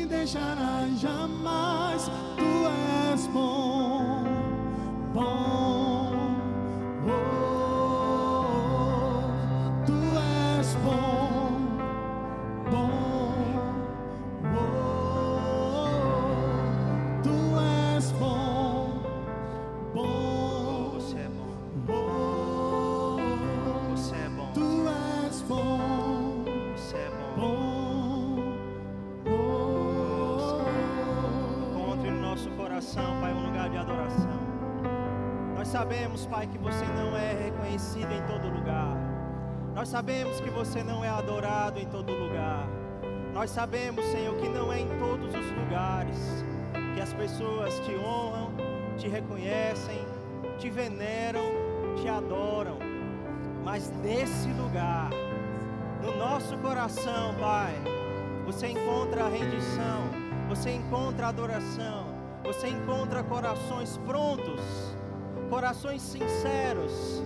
deixará jamais. Tu és bom, bom, oh, tu és bom, bom, oh, tu és bom, bom, Você é bom. oh, Você é bom. tu és bom, Você é bom. bom, Encontre no nosso coração, Pai, um lugar de adoração. Nós sabemos, Pai, que você não é reconhecido em todo lugar. Nós sabemos que você não é adorado em todo lugar. Nós sabemos, Senhor, que não é em todos os lugares que as pessoas te honram, te reconhecem, te veneram, te adoram. Mas nesse lugar, no nosso coração, Pai, você encontra a rendição, você encontra a adoração, você encontra corações prontos, corações sinceros,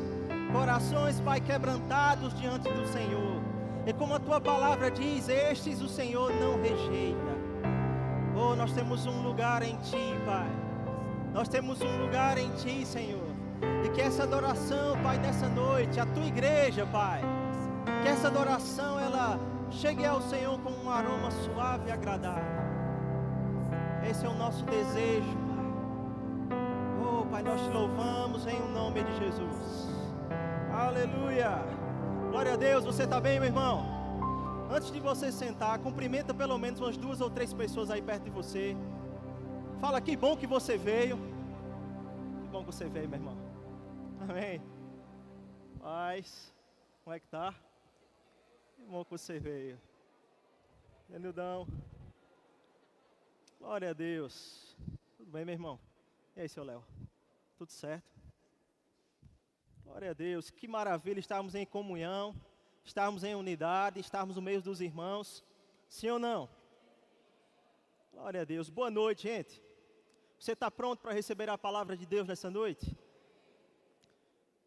corações, Pai, quebrantados diante do Senhor. E como a tua palavra diz, estes o Senhor não rejeita. Oh, nós temos um lugar em ti, Pai. Nós temos um lugar em ti, Senhor. E que essa adoração, Pai, nessa noite, a tua igreja, Pai, que essa adoração, ela chegue ao Senhor com um aroma suave e agradável. Esse é o nosso desejo, Pai. Oh, Pai, nós te louvamos em nome de Jesus. Aleluia. Glória a Deus. Você está bem, meu irmão? Antes de você sentar, cumprimenta pelo menos umas 2 ou 3 pessoas aí perto de você. Fala, que bom que você veio. Que bom que você veio, meu irmão. Amém. Paz. Como é que tá? Que bom que você veio. Denildão. Glória a Deus. Tudo bem, meu irmão? E aí, seu Léo? Tudo certo? Glória a Deus. Que maravilha estarmos em comunhão, estarmos em unidade, estarmos no meio dos irmãos. Sim ou não? Glória a Deus. Boa noite, gente. Você está pronto para receber a palavra de Deus nessa noite?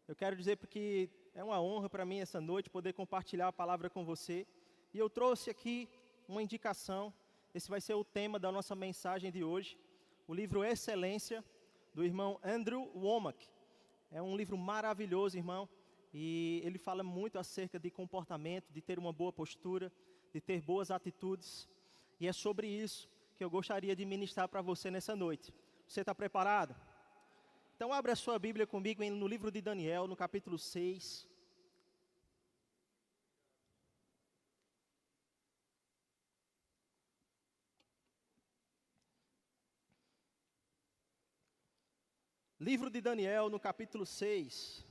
Eu quero dizer porque é uma honra para mim essa noite poder compartilhar a palavra com você. E eu trouxe aqui uma indicação. Esse vai ser o tema da nossa mensagem de hoje. O livro Excelência, do irmão Andrew Wommack. É um livro maravilhoso, irmão. E ele fala muito acerca de comportamento, de ter uma boa postura, de ter boas atitudes. E é sobre isso que eu gostaria de ministrar para você nessa noite. Você está preparado? Então abra a sua Bíblia comigo no livro de Daniel, no capítulo 6. Livro de Daniel, no capítulo 6.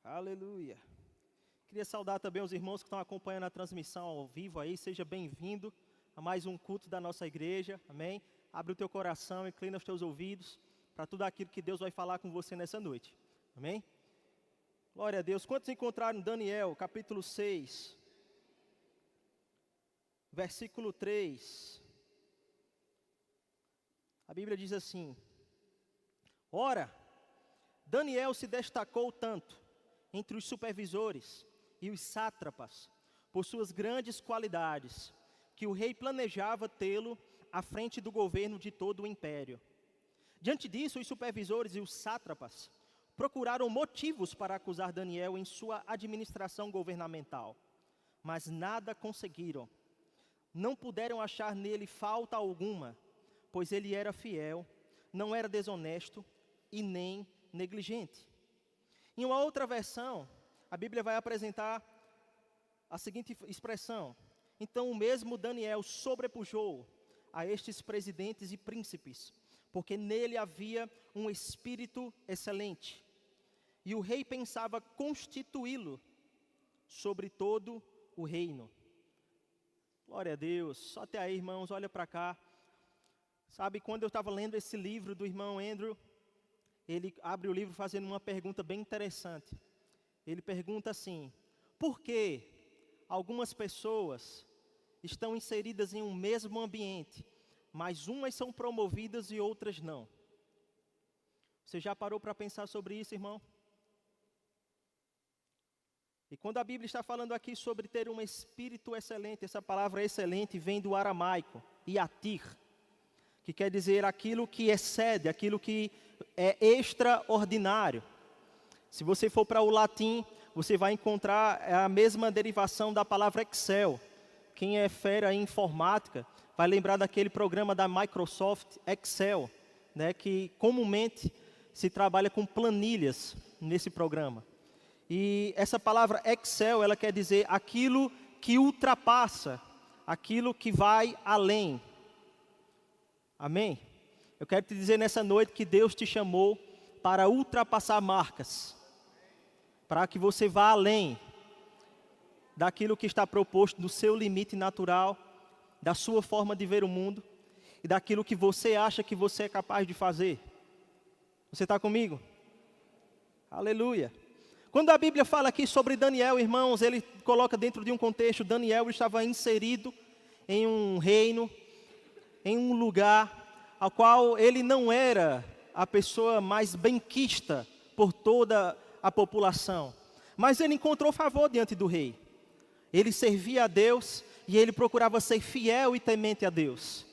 Aleluia. Queria saudar também os irmãos que estão acompanhando a transmissão ao vivo aí. Seja bem-vindo a mais um culto da nossa igreja. Amém? Abre o teu coração, inclina os teus ouvidos para tudo aquilo que Deus vai falar com você nessa noite. Amém? Glória a Deus. Quantos encontraram Daniel, capítulo 6, versículo 3? A Bíblia diz assim: Ora, Daniel se destacou tanto entre os supervisores e os sátrapas por suas grandes qualidades, que o rei planejava tê-lo à frente do governo de todo o império. Diante disso, os supervisores e os sátrapas procuraram motivos para acusar Daniel em sua administração governamental, mas nada conseguiram. Não puderam achar nele falta alguma, pois ele era fiel, não era desonesto e nem negligente. Em uma outra versão, a Bíblia vai apresentar a seguinte expressão: então o mesmo Daniel sobrepujou a estes presidentes e príncipes, porque nele havia um espírito excelente, e o rei pensava constituí-lo sobre todo o reino. Glória a Deus. Só até aí, irmãos, olha para cá. Sabe, quando eu estava lendo esse livro do irmão Andrew, ele abre o livro fazendo uma pergunta bem interessante. Ele pergunta assim: por que algumas pessoas estão inseridas em um mesmo ambiente, mas umas são promovidas e outras não? Você já parou para pensar sobre isso, irmão? E Quando a Bíblia está falando aqui sobre ter um espírito excelente, essa palavra excelente vem do aramaico, yatir, que quer dizer aquilo que excede, aquilo que é extraordinário. Se você for para o latim, você vai encontrar a mesma derivação da palavra Excel. Quem é fera em informática vai lembrar daquele programa da Microsoft Excel, né, que comumente se trabalha com planilhas nesse programa. E essa palavra Excel, ela quer dizer aquilo que ultrapassa, aquilo que vai além. Amém? Eu quero te dizer nessa noite que Deus te chamou para ultrapassar marcas, para que você vá além daquilo que está proposto no seu limite natural, da sua forma de ver o mundo e daquilo que você acha que você é capaz de fazer. Você está comigo? Aleluia. Quando a Bíblia fala aqui sobre Daniel, irmãos, ele coloca dentro de um contexto, Daniel estava inserido em um reino, em um lugar ao qual ele não era a pessoa mais benquista por toda a população. Mas ele encontrou favor diante do rei. Ele servia a Deus e ele procurava ser fiel e temente a Deus.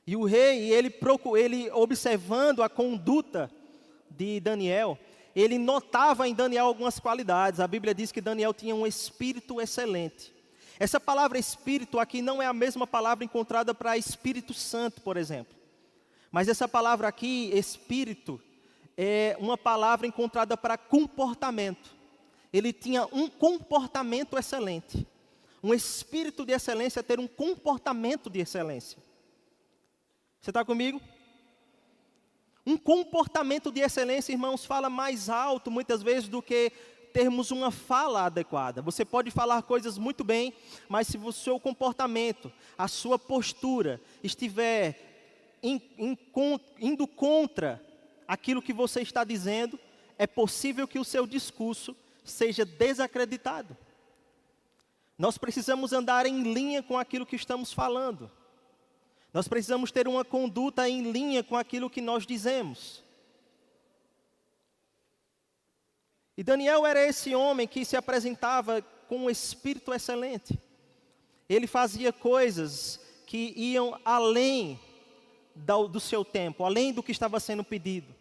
E o rei, ele observando a conduta de Daniel, ele notava em Daniel algumas qualidades. A Bíblia diz que Daniel tinha um espírito excelente. Essa palavra espírito aqui não é a mesma palavra encontrada para Espírito Santo, por exemplo. Mas essa palavra aqui, espírito, é uma palavra encontrada para comportamento. Ele tinha um comportamento excelente. Um espírito de excelência é ter um comportamento de excelência. Você está comigo? Um comportamento de excelência, irmãos, fala mais alto muitas vezes do que termos uma fala adequada. Você pode falar coisas muito bem, mas se o seu comportamento, a sua postura estiver indo contra aquilo que você está dizendo, é possível que o seu discurso seja desacreditado. Nós precisamos andar em linha com aquilo que estamos falando. Nós precisamos ter uma conduta em linha com aquilo que nós dizemos. E Daniel era esse homem que se apresentava com um espírito excelente. Ele fazia coisas que iam além do seu tempo, além do que estava sendo pedido.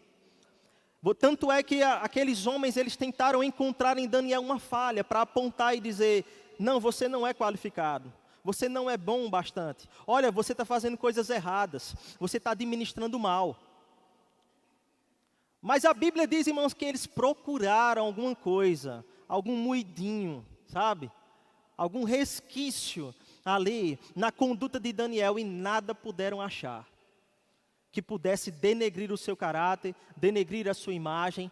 Tanto é que aqueles homens, eles tentaram encontrar em Daniel uma falha para apontar e dizer: não, você não é qualificado. Você não é bom o bastante. Olha, você está fazendo coisas erradas. Você está administrando mal. Mas a Bíblia diz, irmãos, que eles procuraram alguma coisa, algum moidinho, sabe? Algum resquício ali na conduta de Daniel e nada puderam achar que pudesse denegrir o seu caráter, denegrir a sua imagem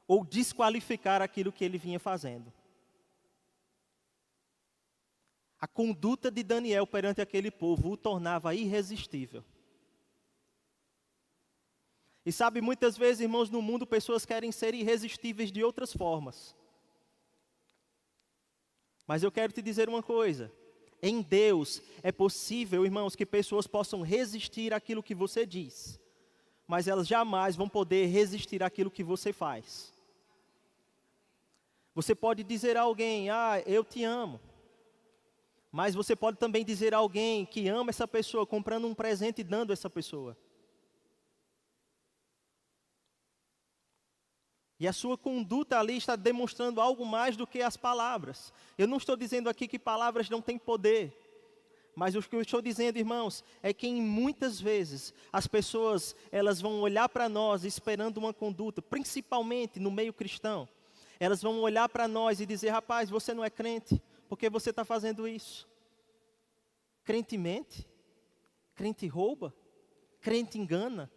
ou desqualificar aquilo que ele vinha fazendo. A conduta de Daniel perante aquele povo o tornava irresistível. E sabe, muitas vezes, irmãos, no mundo, pessoas querem ser irresistíveis de outras formas. Mas eu quero te dizer uma coisa. Em Deus é possível, irmãos, que pessoas possam resistir àquilo que você diz. Mas elas jamais vão poder resistir àquilo que você faz. Você pode dizer a alguém: ah, eu te amo. Mas você pode também dizer a alguém que ama essa pessoa, comprando um presente e dando a essa pessoa. E a sua conduta ali está demonstrando algo mais do que as palavras. Eu não estou dizendo aqui que palavras não têm poder. Mas o que eu estou dizendo, irmãos, é que muitas vezes as pessoas, elas vão olhar para nós esperando uma conduta, principalmente no meio cristão. Elas vão olhar para nós e dizer: rapaz, você não é crente, por que você está fazendo isso? Crente mente? Crente rouba? Crente engana?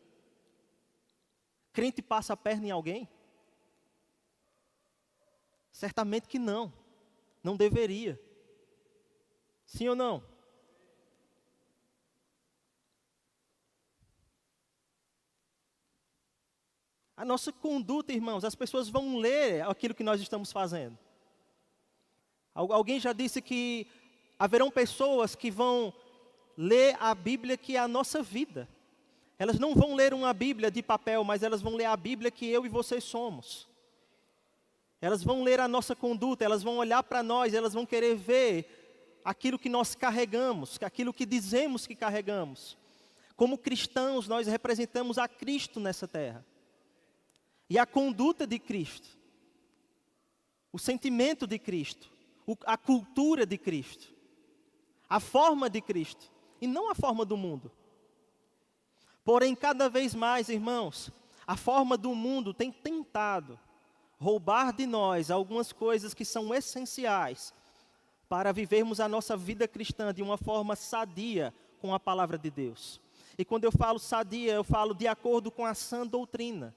Crente passa a perna em alguém? Certamente que não. Não deveria. Sim ou não? A nossa conduta, irmãos, as pessoas vão ler aquilo que nós estamos fazendo. Alguém já disse que haverão pessoas que vão ler a Bíblia que é a nossa vida. Elas não vão ler uma Bíblia de papel, mas elas vão ler a Bíblia que eu e vocês somos. Elas vão ler a nossa conduta, elas vão olhar para nós, elas vão querer ver aquilo que nós carregamos, aquilo que dizemos que carregamos. Como cristãos, nós representamos a Cristo nessa terra. E a conduta de Cristo, o sentimento de Cristo, a cultura de Cristo, a forma de Cristo, e não a forma do mundo. Porém, cada vez mais, irmãos, a forma do mundo tem tentado roubar de nós algumas coisas que são essenciais para vivermos a nossa vida cristã de uma forma sadia com a palavra de Deus. E quando eu falo sadia, eu falo de acordo com a sã doutrina.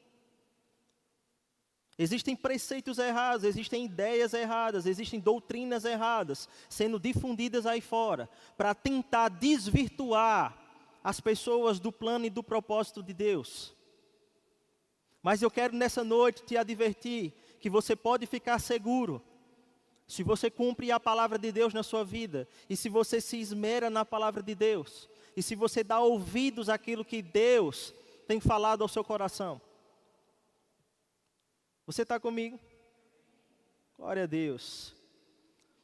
Existem preceitos errados, existem ideias erradas, existem doutrinas erradas sendo difundidas aí fora para tentar desvirtuar as pessoas do plano e do propósito de Deus. Mas eu quero nessa noite te advertir que você pode ficar seguro se você cumpre a palavra de Deus na sua vida e se você se esmera na palavra de Deus e se você dá ouvidos àquilo que Deus tem falado ao seu coração. Você está comigo? Glória a Deus.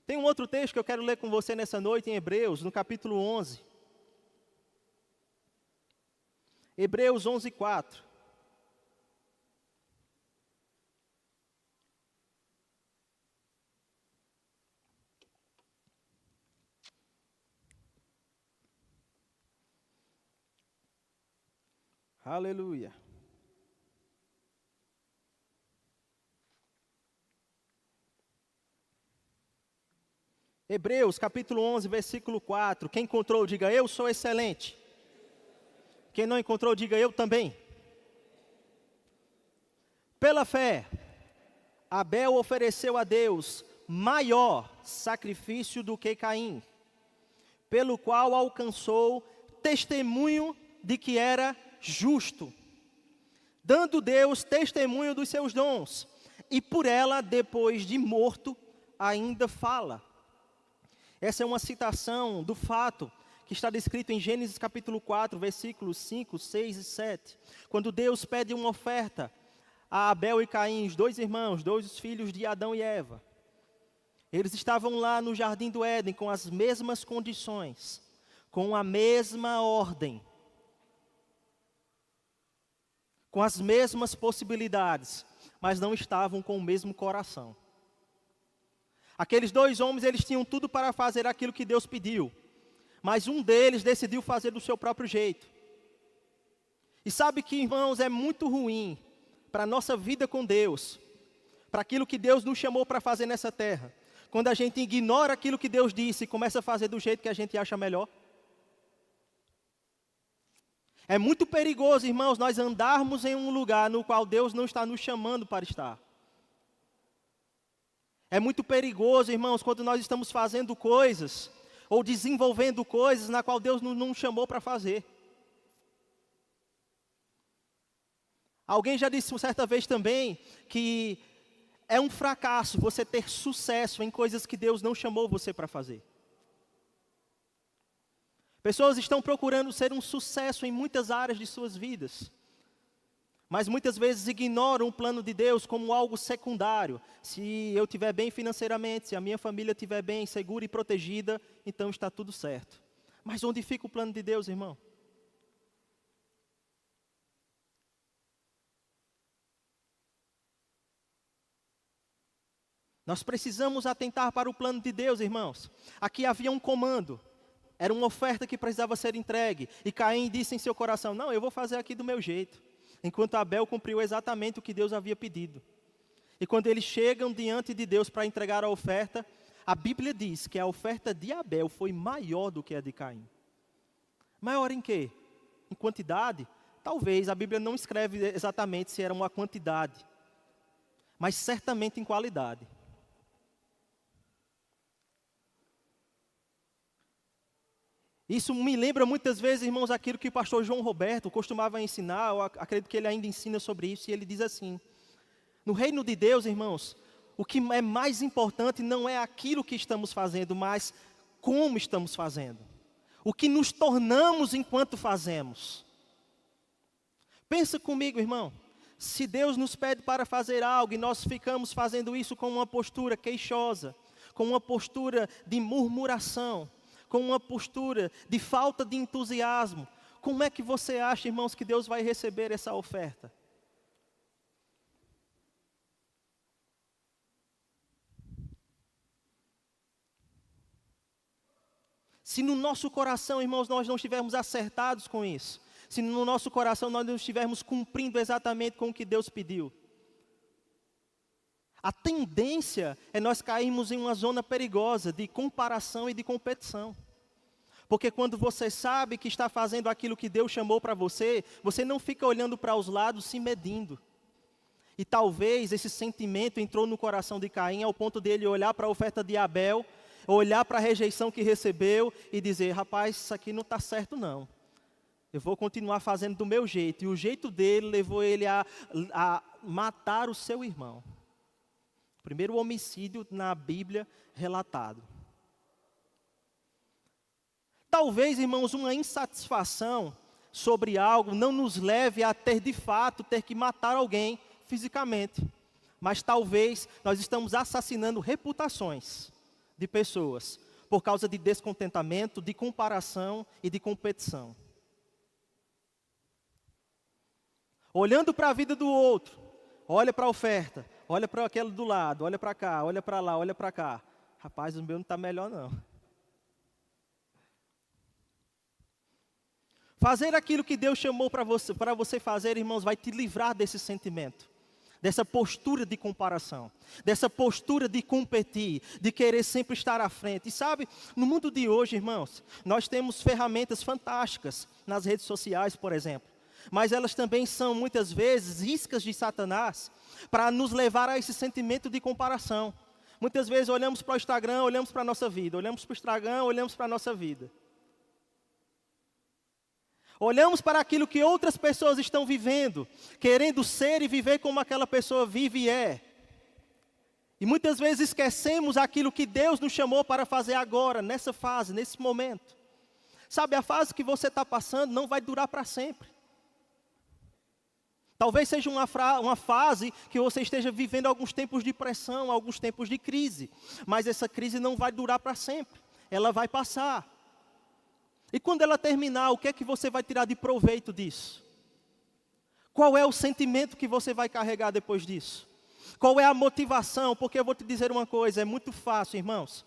Tem um outro texto que eu quero ler com você nessa noite em Hebreus, no capítulo 11. Hebreus 11, 4. Aleluia. Hebreus capítulo 11, versículo 4. Quem encontrou, diga eu sou excelente. Quem não encontrou, diga eu também. Pela fé, Abel ofereceu a Deus maior sacrifício do que Caim, pelo qual alcançou testemunho de que era justo, dando Deus testemunho dos seus dons, e por ela, depois de morto, ainda fala. Essa é uma citação do fato que está descrito em Gênesis capítulo 4, versículos 5, 6 e 7. Quando Deus pede uma oferta a Abel e Caim, os dois irmãos, dois filhos de Adão e Eva. Eles estavam lá no jardim do Éden com as mesmas condições, com a mesma ordem, com as mesmas possibilidades, mas não estavam com o mesmo coração. Aqueles dois homens, eles tinham tudo para fazer aquilo que Deus pediu, mas um deles decidiu fazer do seu próprio jeito. E sabe que, irmãos, é muito ruim para a nossa vida com Deus, para aquilo que Deus nos chamou para fazer nessa terra, quando a gente ignora aquilo que Deus disse e começa a fazer do jeito que a gente acha melhor. É muito perigoso, irmãos, nós andarmos em um lugar no qual Deus não está nos chamando para estar. É muito perigoso, irmãos, quando nós estamos fazendo coisas ou desenvolvendo coisas na qual Deus não chamou para fazer. Alguém já disse certa vez também que é um fracasso você ter sucesso em coisas que Deus não chamou você para fazer. Pessoas estão procurando ser um sucesso em muitas áreas de suas vidas, mas muitas vezes ignoram o plano de Deus como algo secundário. Se eu estiver bem financeiramente, se a minha família estiver bem, segura e protegida, então está tudo certo. Mas onde fica o plano de Deus, irmão? Nós precisamos atentar para o plano de Deus, irmãos. Aqui havia um comando. Era uma oferta que precisava ser entregue. E Caim disse em seu coração, não, eu vou fazer aqui do meu jeito. Enquanto Abel cumpriu exatamente o que Deus havia pedido. E quando eles chegam diante de Deus para entregar a oferta, a Bíblia diz que a oferta de Abel foi maior do que a de Caim. Maior em quê? Em quantidade? Talvez, a Bíblia não escreve exatamente se era uma quantidade. Mas certamente em qualidade. Isso me lembra muitas vezes, irmãos, aquilo que o pastor João Roberto costumava ensinar, eu acredito que ele ainda ensina sobre isso, e ele diz assim, no reino de Deus, irmãos, o que é mais importante não é aquilo que estamos fazendo, mas como estamos fazendo. O que nos tornamos enquanto fazemos. Pensa comigo, irmão, Se Deus nos pede para fazer algo e nós ficamos fazendo isso com uma postura queixosa, com uma postura de murmuração, com uma postura de falta de entusiasmo, como é que você acha, irmãos, que Deus vai receber essa oferta? Se no nosso coração, irmãos, nós não estivermos acertados com isso, se no nosso coração nós não estivermos cumprindo exatamente com o que Deus pediu, a tendência é nós cairmos em uma zona perigosa de comparação e de competição. Porque quando você sabe que está fazendo aquilo que Deus chamou para você, você não fica olhando para os lados se medindo. E talvez esse sentimento entrou no coração de Caim ao ponto dele olhar para a oferta de Abel, olhar para a rejeição que recebeu e dizer, rapaz, isso aqui não está certo não. Eu vou continuar fazendo do meu jeito. E o jeito dele levou ele a matar o seu irmão. Primeiro homicídio na Bíblia relatado. Talvez, irmãos, uma insatisfação sobre algo não nos leve a ter de fato, ter que matar alguém fisicamente. Mas talvez nós estamos assassinando reputações de pessoas por causa de descontentamento, de comparação e de competição. Olhando para a vida do outro, olha para a oferta, olha para aquele do lado, olha para cá, olha para lá, olha para cá. Rapaz, o meu não está melhor não. Fazer aquilo que Deus chamou para você fazer, irmãos, vai te livrar desse sentimento, dessa postura de comparação, dessa postura de competir, de querer sempre estar à frente. E sabe, no mundo de hoje, irmãos, nós temos ferramentas fantásticas nas redes sociais, por exemplo. Mas elas também são, muitas vezes, iscas de Satanás para nos levar a esse sentimento de comparação. Muitas vezes olhamos para o Instagram, olhamos para a nossa vida, olhamos para o Instagram, olhamos para a nossa vida. Olhamos para aquilo que outras pessoas estão vivendo, querendo ser e viver como aquela pessoa vive e é. E muitas vezes esquecemos aquilo que Deus nos chamou para fazer agora, nessa fase, nesse momento. Sabe, a fase que você está passando não vai durar para sempre. Talvez seja uma fase que você esteja vivendo alguns tempos de pressão, alguns tempos de crise. Mas essa crise não vai durar para sempre. Ela vai passar. E quando ela terminar, o que é que você vai tirar de proveito disso? Qual é o sentimento que você vai carregar depois disso? Qual é a motivação? Porque eu vou te dizer uma coisa, é muito fácil, irmãos.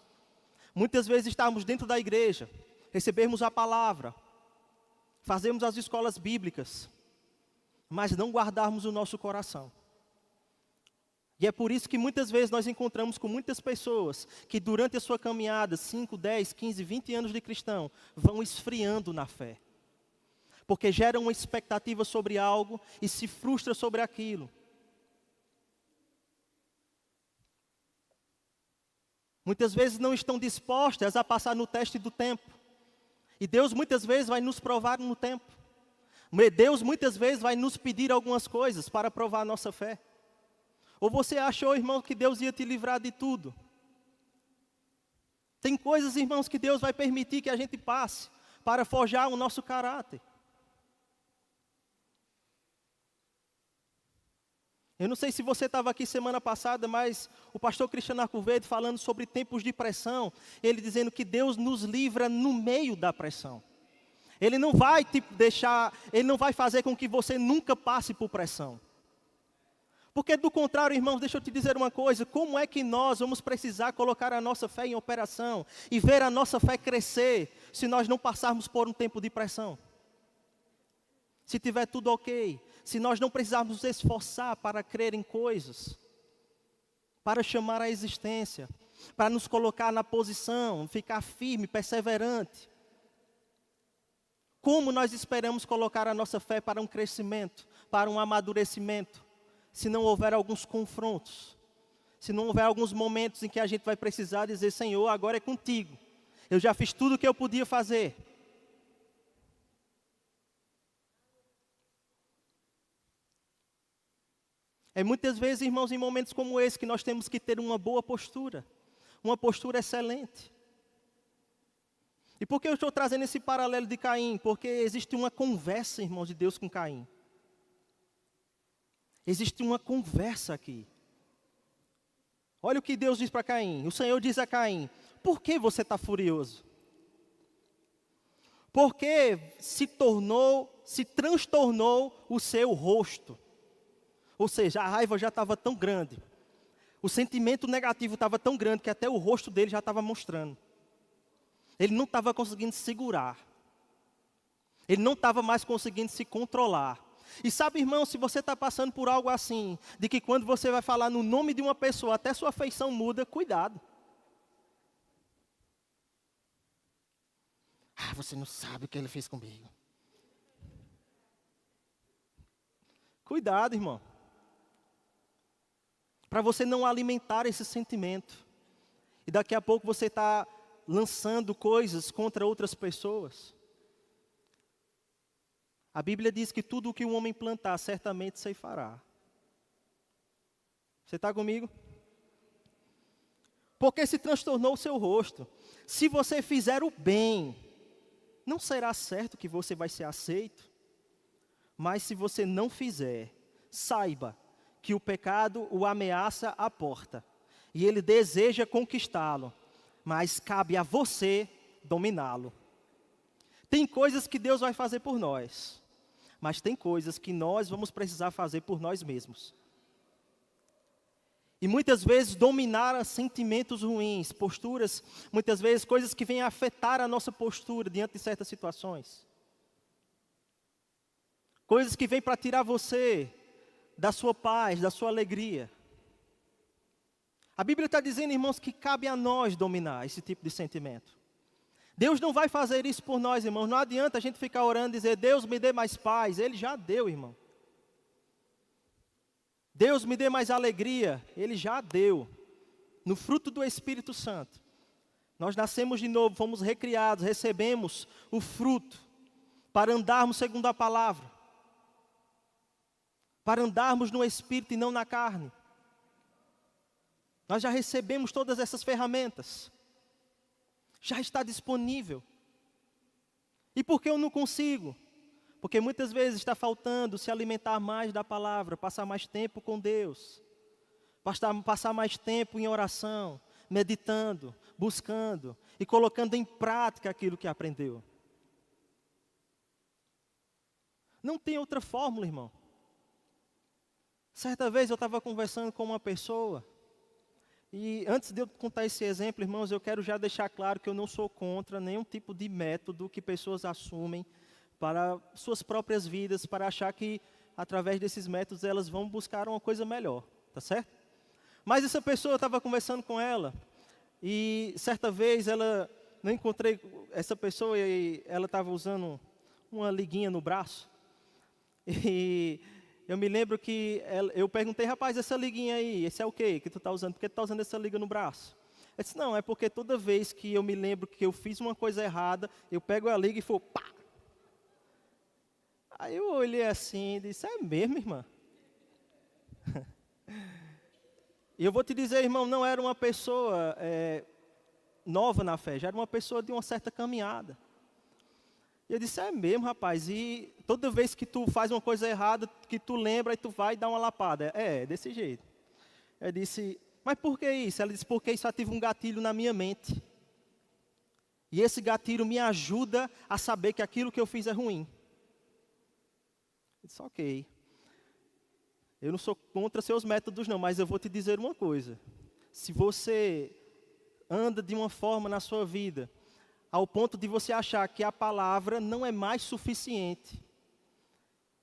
Muitas vezes estarmos dentro da igreja, recebermos a palavra, fazermos as escolas bíblicas, mas não guardarmos o nosso coração. E é por isso que muitas vezes nós encontramos com muitas pessoas que durante a sua caminhada, 5, 10, 15, 20 anos de cristão, vão esfriando na fé. Porque geram uma expectativa sobre algo e se frustra sobre aquilo. Muitas vezes não estão dispostas a passar no teste do tempo. E Deus muitas vezes vai nos provar no tempo. Deus muitas vezes vai nos pedir algumas coisas para provar a nossa fé. Ou você achou, irmão, que Deus ia te livrar de tudo? Tem coisas, irmãos, que Deus vai permitir que a gente passe para forjar o nosso caráter. Eu não sei se você estava aqui semana passada, mas o pastor Cristiano Arcoverde falando sobre tempos de pressão, ele dizendo que Deus nos livra no meio da pressão. Ele não vai te deixar, ele não vai fazer com que você nunca passe por pressão. Porque do contrário, irmãos, deixa eu te dizer uma coisa, como é que nós vamos precisar colocar a nossa fé em operação e ver a nossa fé crescer se nós não passarmos por um tempo de pressão? Se tiver tudo ok, se nós não precisarmos nos esforçar para crer em coisas, para chamar a existência, para nos colocar na posição, ficar firme, perseverante. Como nós esperamos colocar a nossa fé para um crescimento, para um amadurecimento? Se não houver alguns confrontos, se não houver alguns momentos em que a gente vai precisar dizer, Senhor, agora é contigo. Eu já fiz tudo o que eu podia fazer. É muitas vezes, irmãos, em momentos como esse, que nós temos que ter uma boa postura, uma postura excelente. E por que eu estou trazendo esse paralelo de Caim? Porque existe uma conversa, irmãos, de Deus com Caim. Existe uma conversa aqui. Olha o que Deus diz para Caim. O Senhor diz a Caim: por que você está furioso? Porque se transtornou o seu rosto. Ou seja, a raiva já estava tão grande. O sentimento negativo estava tão grande que até o rosto dele já estava mostrando. Ele não estava conseguindo segurar. Ele não estava mais conseguindo se controlar. E sabe, irmão, se você está passando por algo assim, de que quando você vai falar no nome de uma pessoa, até sua feição muda, cuidado. Ah, você não sabe o que ele fez comigo. Cuidado, irmão. Para você não alimentar esse sentimento. E daqui a pouco você está lançando coisas contra outras pessoas. A Bíblia diz que tudo o que o homem plantar, certamente ceifará. Você está comigo? Porque se transtornou o seu rosto. Se você fizer o bem, não será certo que você vai ser aceito. Mas se você não fizer, saiba que o pecado o ameaça à porta. E ele deseja conquistá-lo. Mas cabe a você dominá-lo. Tem coisas que Deus vai fazer por nós. Mas tem coisas que nós vamos precisar fazer por nós mesmos. E muitas vezes dominar sentimentos ruins, posturas, muitas vezes coisas que vêm a afetar a nossa postura diante de certas situações. Coisas que vêm para tirar você da sua paz, da sua alegria. A Bíblia está dizendo, irmãos, que cabe a nós dominar esse tipo de sentimento. Deus não vai fazer isso por nós, irmãos. Não adianta a gente ficar orando e dizer, Deus me dê mais paz. Ele já deu, irmão. Deus me dê mais alegria. Ele já deu. No fruto do Espírito Santo. Nós nascemos de novo, fomos recriados, recebemos o fruto para andarmos segundo a palavra. Para andarmos no Espírito e não na carne. Nós já recebemos todas essas ferramentas. Já está disponível. E por que eu não consigo? Porque muitas vezes está faltando se alimentar mais da palavra, passar mais tempo com Deus, passar mais tempo em oração, meditando, buscando e colocando em prática aquilo que aprendeu. Não tem outra fórmula, irmão. Certa vez eu estava conversando com uma pessoa. E antes de eu contar esse exemplo, irmãos, eu quero já deixar claro que eu não sou contra nenhum tipo de método que pessoas assumem para suas próprias vidas, para achar que através desses métodos elas vão buscar uma coisa melhor, tá certo? Mas essa pessoa, eu estava conversando com ela, e certa vez não encontrei essa pessoa e ela estava usando uma liguinha no braço. E eu me lembro que eu perguntei, rapaz, essa liguinha aí, esse é o quê que tu está usando? Por que tu está usando essa liga no braço? Ele disse, não, é porque toda vez que eu me lembro que eu fiz uma coisa errada, eu pego a liga e for, pá! Aí eu olhei assim e disse, é mesmo, irmã? E eu vou te dizer, irmão, não era uma pessoa nova na fé, já era uma pessoa de uma certa caminhada. E eu disse, é mesmo, rapaz, e toda vez que tu faz uma coisa errada, que tu lembra e tu vai dar uma lapada. É desse jeito. Eu disse, mas por que isso? Ela disse, porque isso ativa um gatilho na minha mente. E esse gatilho me ajuda a saber que aquilo que eu fiz é ruim. Eu disse, ok. Eu não sou contra seus métodos não, mas eu vou te dizer uma coisa. Se você anda de uma forma na sua vida, ao ponto de você achar que a palavra não é mais suficiente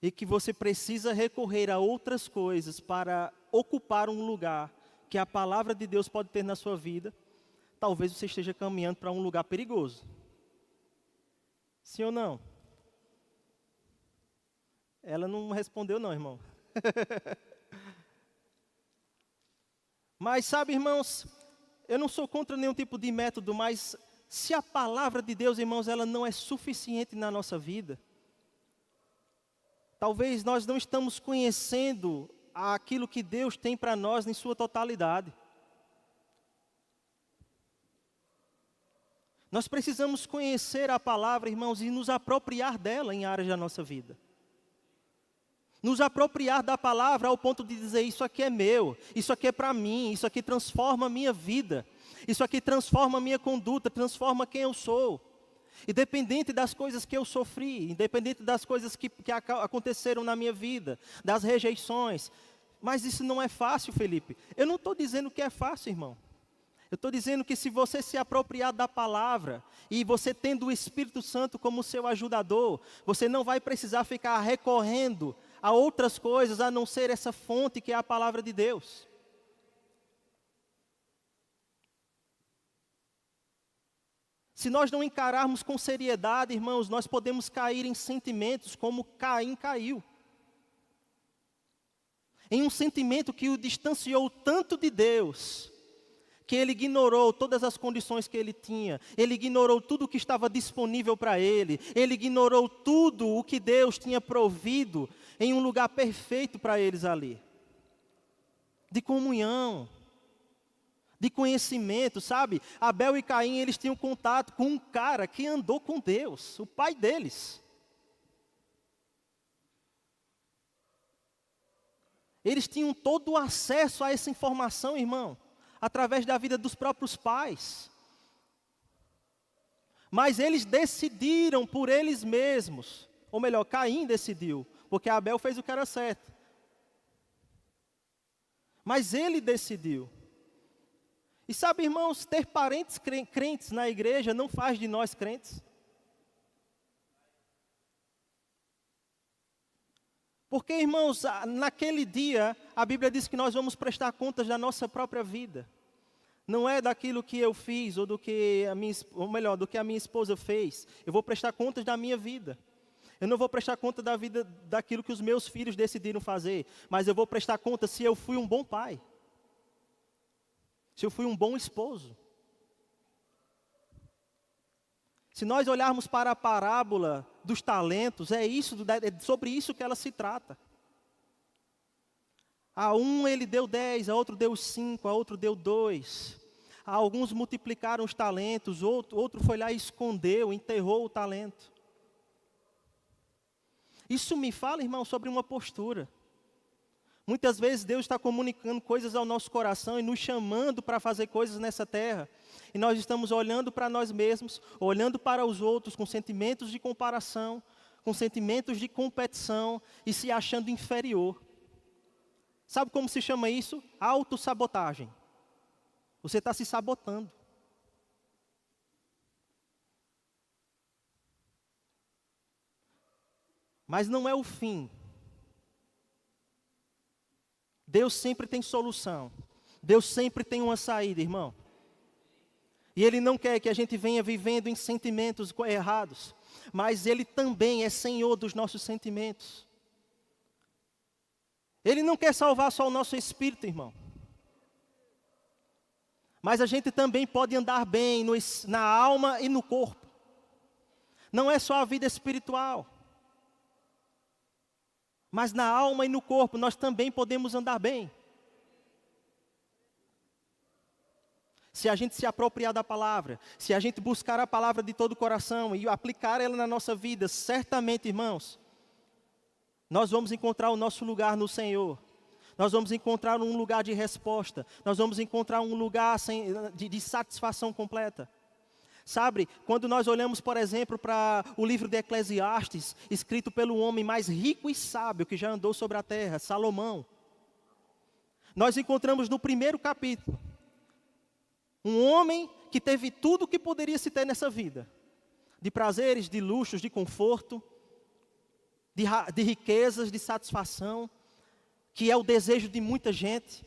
e que você precisa recorrer a outras coisas para ocupar um lugar que a palavra de Deus pode ter na sua vida, talvez você esteja caminhando para um lugar perigoso. Sim ou não? Ela não respondeu não, irmão. Mas sabe, irmãos, eu não sou contra nenhum tipo de método, mas se a palavra de Deus, irmãos, ela não é suficiente na nossa vida, talvez nós não estamos conhecendo aquilo que Deus tem para nós em sua totalidade. Nós precisamos conhecer a palavra, irmãos, e nos apropriar dela em áreas da nossa vida. Nos apropriar da palavra ao ponto de dizer: isso aqui é meu, isso aqui é para mim, isso aqui transforma a minha vida, isso aqui transforma a minha conduta, transforma quem eu sou. Independente das coisas que eu sofri, independente das coisas que aconteceram na minha vida, das rejeições. Mas isso não é fácil, Felipe. Eu não estou dizendo que é fácil, irmão. Eu estou dizendo que se você se apropriar da palavra, e você tendo o Espírito Santo como seu ajudador, você não vai precisar ficar recorrendo a outras coisas, a não ser essa fonte que é a palavra de Deus. Se nós não encararmos com seriedade, irmãos, nós podemos cair em sentimentos como Caim caiu. Em um sentimento que o distanciou tanto de Deus, que ele ignorou todas as condições que ele tinha, ele ignorou tudo o que estava disponível para ele ignorou tudo o que Deus tinha provido em um lugar perfeito para eles ali. De comunhão, de conhecimento, sabe? Abel e Caim, eles tinham contato com um cara que andou com Deus, o pai deles. Eles tinham todo o acesso a essa informação, irmão, através da vida dos próprios pais. Mas eles decidiram por eles mesmos, ou melhor, Caim decidiu, porque Abel fez o que era certo. Mas ele decidiu. E sabe, irmãos, ter parentes crentes na igreja não faz de nós crentes. Porque, irmãos, naquele dia, a Bíblia diz que nós vamos prestar contas da nossa própria vida. Não é daquilo que eu fiz, ou do que do que a minha esposa fez. Eu vou prestar contas da minha vida. Eu não vou prestar conta da vida daquilo que os meus filhos decidiram fazer. Mas eu vou prestar conta se eu fui um bom pai. Se eu fui um bom esposo. Se nós olharmos para a parábola dos talentos, é sobre isso que ela se trata. A um ele deu 10, a outro deu 5, a outro deu 2. A alguns multiplicaram os talentos, outro foi lá e escondeu, enterrou o talento. Isso me fala, irmão, sobre uma postura. Muitas vezes Deus está comunicando coisas ao nosso coração e nos chamando para fazer coisas nessa terra. E nós estamos olhando para nós mesmos, olhando para os outros com sentimentos de comparação, com sentimentos de competição e se achando inferior. Sabe como se chama isso? Autossabotagem. Você está se sabotando. Mas não é o fim. Deus sempre tem solução. Deus sempre tem uma saída, irmão. E Ele não quer que a gente venha vivendo em sentimentos errados. Mas Ele também é Senhor dos nossos sentimentos. Ele não quer salvar só o nosso espírito, irmão. Mas a gente também pode andar bem na alma e no corpo. Não é só a vida espiritual. Mas na alma e no corpo nós também podemos andar bem. Se a gente se apropriar da palavra, se a gente buscar a palavra de todo o coração e aplicar ela na nossa vida, certamente, irmãos, nós vamos encontrar o nosso lugar no Senhor. Nós vamos encontrar um lugar de resposta. Nós vamos encontrar um lugar de satisfação completa. Sabe, quando nós olhamos, por exemplo, para o livro de Eclesiastes, escrito pelo homem mais rico e sábio que já andou sobre a terra, Salomão. Nós encontramos no primeiro capítulo, um homem que teve tudo o que poderia se ter nessa vida. De prazeres, de luxos, de conforto, de riquezas, de satisfação, que é o desejo de muita gente.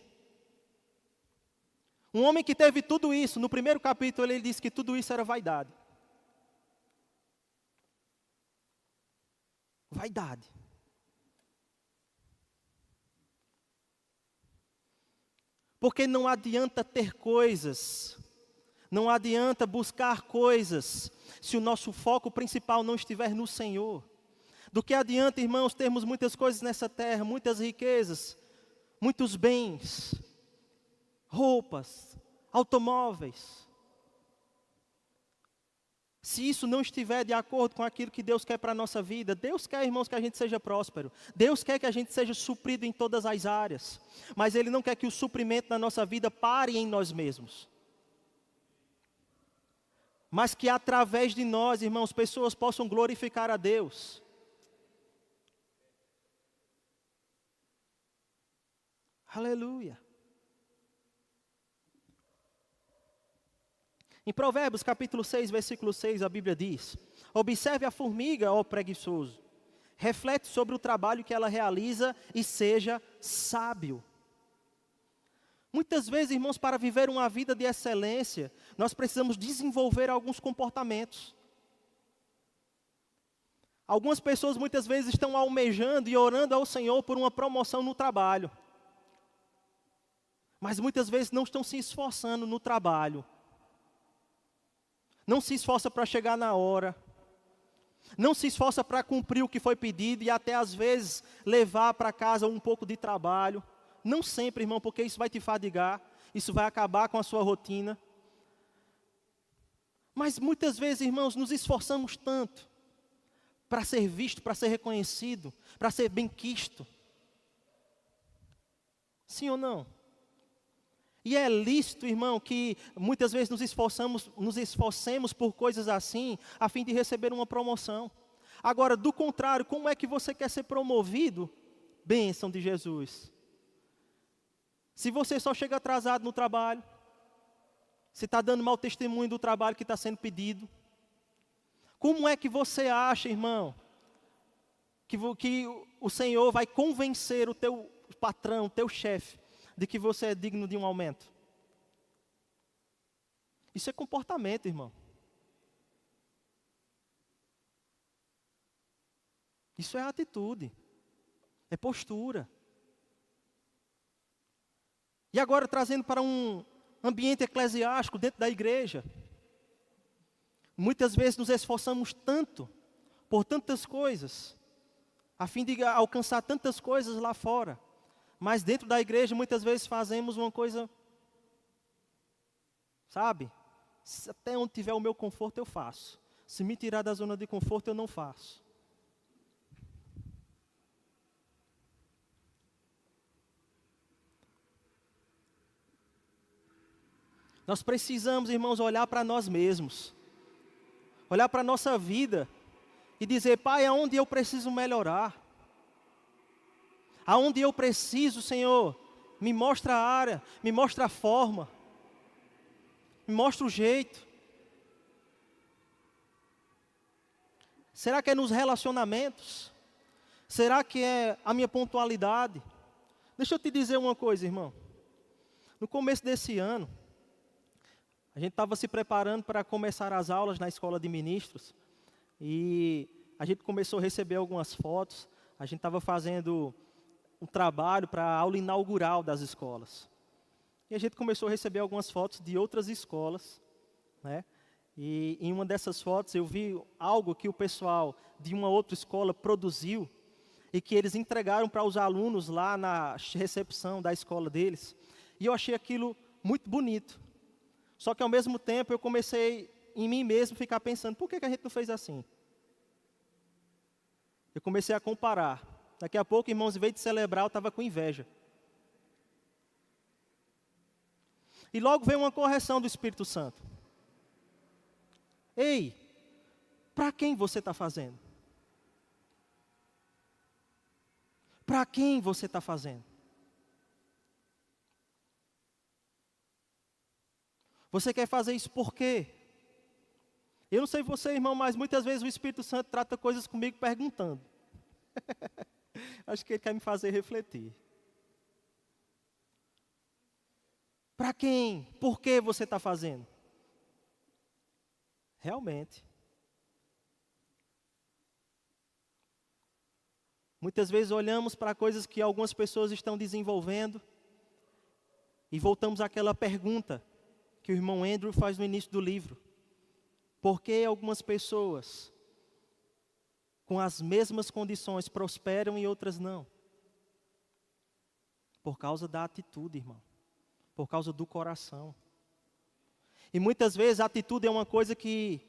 Um homem que teve tudo isso, no primeiro capítulo ele disse que tudo isso era vaidade. Vaidade. Porque não adianta ter coisas, não adianta buscar coisas, se o nosso foco principal não estiver no Senhor. Do que adianta, irmãos, termos muitas coisas nessa terra, muitas riquezas, muitos bens, roupas, automóveis. se isso não estiver de acordo com aquilo que Deus quer para a nossa vida, Deus quer, irmãos, que a gente seja próspero. Deus quer que a gente seja suprido em todas as áreas. Mas Ele não quer que o suprimento na nossa vida pare em nós mesmos. Mas que através de nós, irmãos, pessoas possam glorificar a Deus. Aleluia. Em Provérbios capítulo 6, versículo 6, a Bíblia diz: observe a formiga, ó preguiçoso, reflete sobre o trabalho que ela realiza e seja sábio. Muitas vezes, irmãos, para viver uma vida de excelência, nós precisamos desenvolver alguns comportamentos. Algumas pessoas muitas vezes estão almejando e orando ao Senhor por uma promoção no trabalho. Mas muitas vezes não estão se esforçando no trabalho. Não se esforça para chegar na hora. Não se esforça para cumprir o que foi pedido e até às vezes levar para casa um pouco de trabalho. Não sempre, irmão, porque isso vai te fadigar. Isso vai acabar com a sua rotina. Mas muitas vezes, irmãos, nos esforçamos tanto para ser visto, para ser reconhecido, para ser benquisto. Sim ou não? E é lícito, irmão, que muitas vezes nos esforcemos por coisas assim, a fim de receber uma promoção. Agora, do contrário, como é que você quer ser promovido? Bênção de Jesus. Se você só chega atrasado no trabalho, se está dando mau testemunho do trabalho que está sendo pedido, como é que você acha, irmão, que o Senhor vai convencer o teu patrão, o teu chefe, de que você é digno de um aumento? Isso é comportamento, irmão. Isso é atitude. É postura. E agora trazendo para um ambiente eclesiástico dentro da igreja. Muitas vezes nos esforçamos tanto por tantas coisas, a fim de alcançar tantas coisas lá fora. Mas dentro da igreja, muitas vezes fazemos uma coisa, sabe? Até onde tiver o meu conforto, eu faço. Se me tirar da zona de conforto, eu não faço. Nós precisamos, irmãos, olhar para nós mesmos. Olhar para a nossa vida e dizer: Pai, aonde eu preciso melhorar? Aonde eu preciso, Senhor, me mostra a área, me mostra a forma, me mostra o jeito. Será que é nos relacionamentos? Será que é a minha pontualidade? Deixa eu te dizer uma coisa, irmão. No começo desse ano, a gente estava se preparando para começar as aulas na escola de ministros. E a gente começou a receber algumas fotos. A gente estava fazendo um trabalho para a aula inaugural das escolas. E a gente começou a receber algumas fotos de outras escolas, né? E em uma dessas fotos eu vi algo que o pessoal de uma outra escola produziu e que eles entregaram para os alunos lá na recepção da escola deles. E eu achei aquilo muito bonito. Só que ao mesmo tempo eu comecei em mim mesmo ficar pensando: por que a gente não fez assim? Eu comecei a comparar. Daqui a pouco, irmãos, em vez de celebrar, eu estava com inveja. E logo veio uma correção do Espírito Santo. Ei, para quem você está fazendo? Para quem você está fazendo? Você quer fazer isso por quê? Eu não sei você, irmão, mas muitas vezes o Espírito Santo trata coisas comigo perguntando. Acho que ele quer me fazer refletir. Para quem? Por que você está fazendo? Realmente. Muitas vezes olhamos para coisas que algumas pessoas estão desenvolvendo e voltamos àquela pergunta que o irmão Andrew faz no início do livro. Por que algumas pessoas com as mesmas condições prosperam e outras não? Por causa da atitude, irmão. Por causa do coração. E muitas vezes a atitude é uma coisa que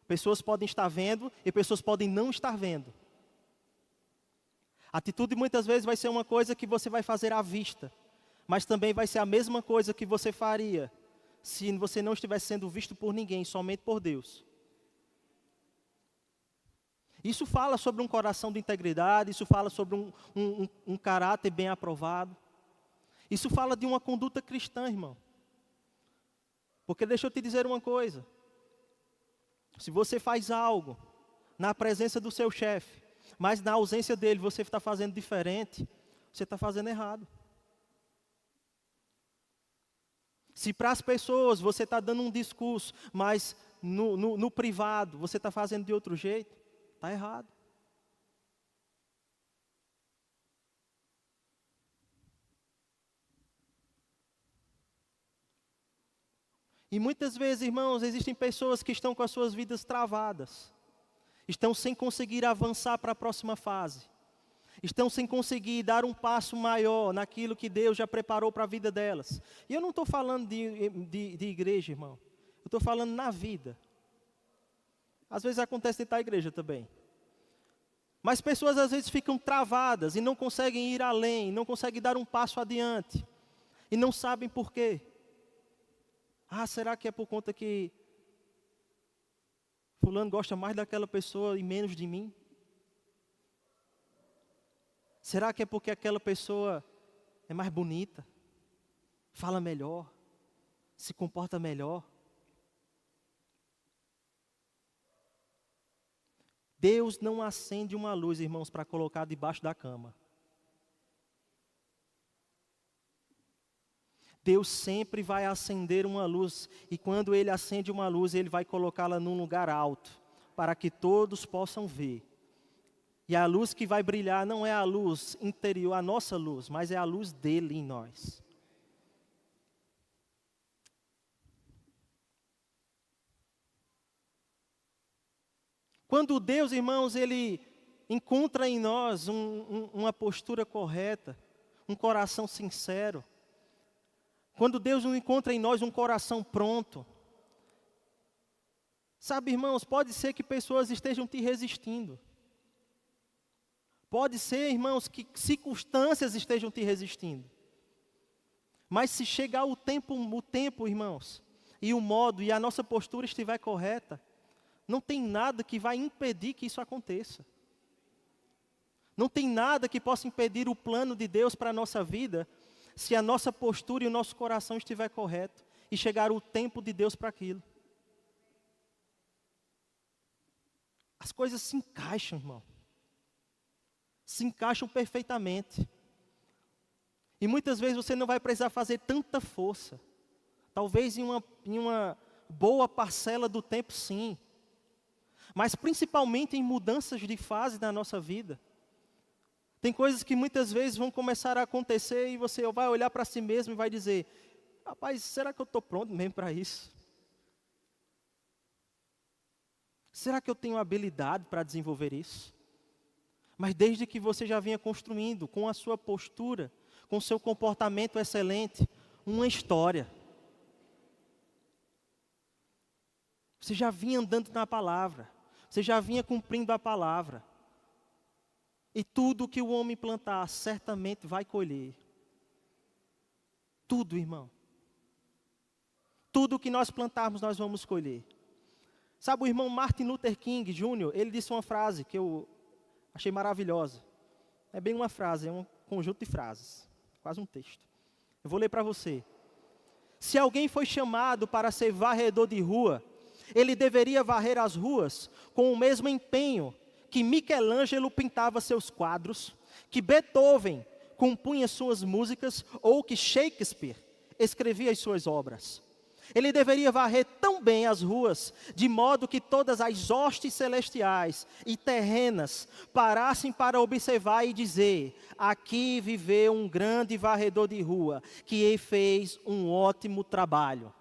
Pessoas podem estar vendo e pessoas podem não estar vendo. A atitude muitas vezes vai ser uma coisa que você vai fazer à vista, mas também vai ser a mesma coisa que você faria se você não estivesse sendo visto por ninguém, somente por Deus. Isso fala sobre um coração de integridade, isso fala sobre um caráter bem aprovado. Isso fala de uma conduta cristã, irmão. Porque deixa eu te dizer uma coisa. Se você faz algo na presença do seu chefe, mas na ausência dele você está fazendo diferente, você está fazendo errado. Se para as pessoas você está dando um discurso, mas no privado você está fazendo de outro jeito, está errado. E muitas vezes, irmãos, existem pessoas que estão com as suas vidas travadas. Estão sem conseguir avançar para a próxima fase. Estão sem conseguir dar um passo maior naquilo que Deus já preparou para a vida delas. E eu não estou falando de igreja, irmão. Eu estou falando na vida. Às vezes acontece dentro da igreja também. Mas pessoas às vezes ficam travadas e não conseguem ir além, não conseguem dar um passo adiante. E não sabem por quê. Ah, será que é por conta que fulano gosta mais daquela pessoa e menos de mim? Será que é porque aquela pessoa é mais bonita, fala melhor, se comporta melhor? Deus não acende uma luz, irmãos, para colocar debaixo da cama. Deus sempre vai acender uma luz, e quando Ele acende uma luz, Ele vai colocá-la num lugar alto, para que todos possam ver. E a luz que vai brilhar não é a luz interior, a nossa luz, mas é a luz dele em nós. Quando Deus, irmãos, Ele encontra em nós uma postura correta, um coração sincero, quando Deus não encontra em nós um coração pronto, sabe, irmãos, pode ser que pessoas estejam te resistindo. Pode ser, irmãos, que circunstâncias estejam te resistindo. Mas se chegar o tempo, irmãos, e o modo e a nossa postura estiver correta, não tem nada que vai impedir que isso aconteça. Não tem nada que possa impedir o plano de Deus para a nossa vida, se a nossa postura e o nosso coração estiver correto e chegar o tempo de Deus para aquilo. As coisas se encaixam, irmão. Se encaixam perfeitamente. E muitas vezes você não vai precisar fazer tanta força. Talvez em uma boa parcela do tempo, sim. Mas principalmente em mudanças de fase na nossa vida. Tem coisas que muitas vezes vão começar a acontecer e você vai olhar para si mesmo e vai dizer: rapaz, será que eu estou pronto mesmo para isso? Será que eu tenho habilidade para desenvolver isso? Mas desde que você já vinha construindo com a sua postura, com o seu comportamento excelente, uma história. Você já vinha andando na palavra. Você já vinha cumprindo a palavra. E tudo que o homem plantar, certamente vai colher. Tudo, irmão. Tudo que nós plantarmos, nós vamos colher. Sabe, o irmão Martin Luther King Jr., ele disse uma frase que eu achei maravilhosa. É bem uma frase, é um conjunto de frases. Quase um texto. Eu vou ler para você. Se alguém foi chamado para ser varredor de rua, ele deveria varrer as ruas com o mesmo empenho que Michelangelo pintava seus quadros, que Beethoven compunha suas músicas ou que Shakespeare escrevia as suas obras. Ele deveria varrer tão bem as ruas, de modo que todas as hostes celestiais e terrenas parassem para observar e dizer: aqui viveu um grande varredor de rua, que fez um ótimo trabalho.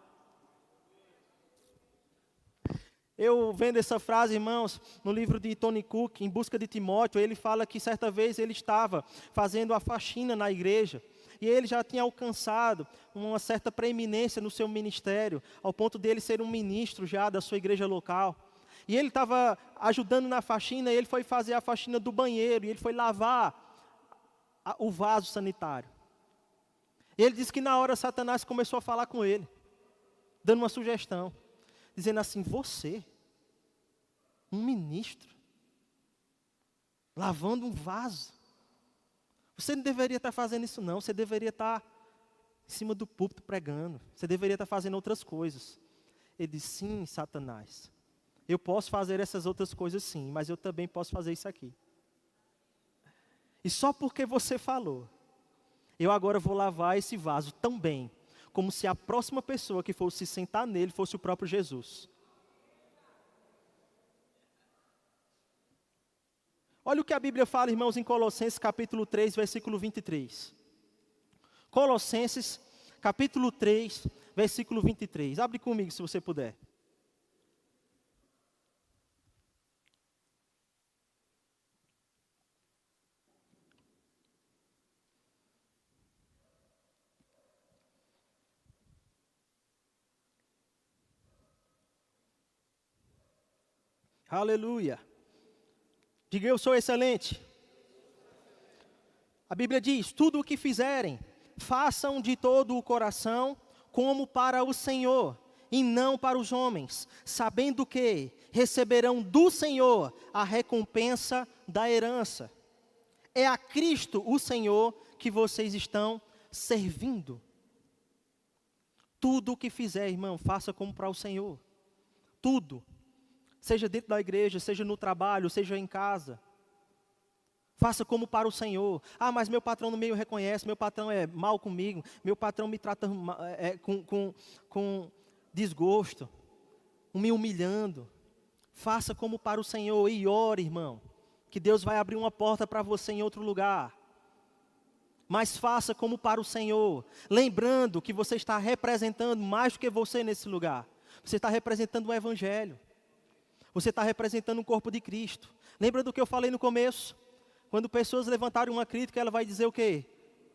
Eu vendo essa frase, irmãos, no livro de Tony Cook, Em Busca de Timóteo, ele fala que certa vez ele estava fazendo a faxina na igreja, e ele já tinha alcançado uma certa preeminência no seu ministério, ao ponto de ele ser um ministro já da sua igreja local. E ele estava ajudando na faxina, e ele foi fazer a faxina do banheiro, e ele foi lavar o vaso sanitário. E ele disse que na hora Satanás começou a falar com ele, dando uma sugestão, dizendo assim: você, um ministro, lavando um vaso, você não deveria estar fazendo isso não, você deveria estar em cima do púlpito pregando, você deveria estar fazendo outras coisas. Ele disse: sim, Satanás, eu posso fazer essas outras coisas sim, mas eu também posso fazer isso aqui. E só porque você falou, eu agora vou lavar esse vaso tão bem, como se a próxima pessoa que fosse sentar nele fosse o próprio Jesus. Olha o que a Bíblia fala, irmãos, em Colossenses capítulo 3, versículo 23. Colossenses capítulo 3, versículo 23. Abre comigo se você puder. Aleluia. Diga: eu sou excelente. A Bíblia diz: tudo o que fizerem, façam de todo o coração, como para o Senhor, e não para os homens, sabendo que receberão do Senhor a recompensa da herança. É a Cristo, o Senhor, que vocês estão servindo. Tudo o que fizer, irmão, faça como para o Senhor. Tudo. Seja dentro da igreja, seja no trabalho, seja em casa. Faça como para o Senhor. Ah, mas meu patrão no meio reconhece, meu patrão é mal comigo, meu patrão me trata com desgosto, me humilhando. Faça como para o Senhor e ore, irmão, que Deus vai abrir uma porta para você em outro lugar. Mas faça como para o Senhor, lembrando que você está representando mais do que você nesse lugar. Você está representando o Evangelho. Você está representando o corpo de Cristo. Lembra do que eu falei no começo? Quando pessoas levantarem uma crítica, ela vai dizer o quê?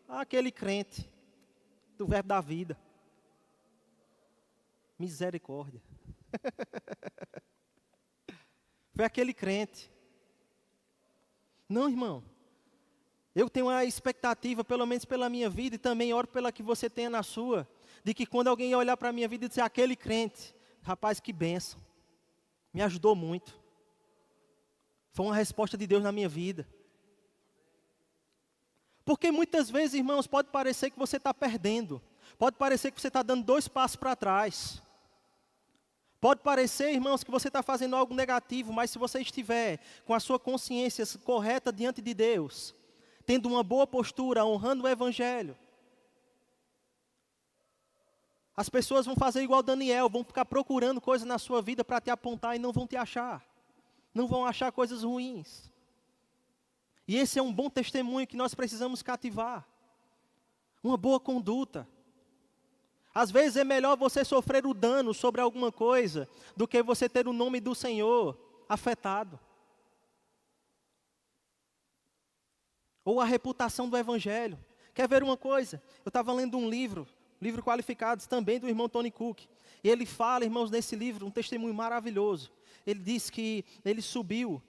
Ah, aquele crente do verbo da vida. Misericórdia. Foi aquele crente. Não, irmão. Eu tenho uma expectativa, pelo menos pela minha vida, e também oro pela que você tenha na sua, de que quando alguém olhar para a minha vida e dizer: aquele crente, rapaz, que bênção. Me ajudou muito. Foi uma resposta de Deus na minha vida. Porque muitas vezes, irmãos, pode parecer que você está perdendo. Pode parecer que você está dando 2 passos para trás. Pode parecer, irmãos, que você está fazendo algo negativo, mas se você estiver com a sua consciência correta diante de Deus, tendo uma boa postura, honrando o Evangelho, as pessoas vão fazer igual Daniel, vão ficar procurando coisas na sua vida para te apontar e não vão te achar. Não vão achar coisas ruins. E esse é um bom testemunho que nós precisamos cativar. Uma boa conduta. Às vezes é melhor você sofrer o dano sobre alguma coisa do que você ter o nome do Senhor afetado. Ou a reputação do Evangelho. Quer ver uma coisa? Eu estava lendo um livro Qualificados, também do irmão Tony Cook. E ele fala, irmãos, nesse livro, um testemunho maravilhoso. Ele diz que ele subiu,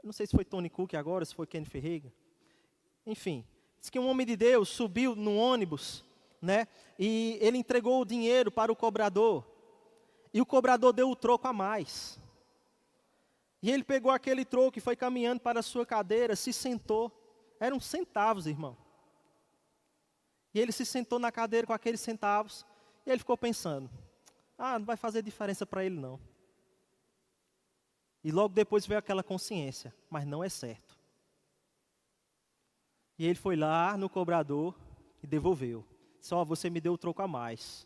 não sei se foi Tony Cook agora, se foi Ken Ferreira. Enfim, diz que um homem de Deus subiu num ônibus, né? E ele entregou o dinheiro para o cobrador. E o cobrador deu o troco a mais. E ele pegou aquele troco e foi caminhando para a sua cadeira, se sentou. Eram centavos, irmão. E ele se sentou na cadeira com aqueles centavos, e ele ficou pensando: ah, não vai fazer diferença para ele não. E logo depois veio aquela consciência: mas não é certo. E ele foi lá no cobrador e devolveu. Só você me deu o troco a mais.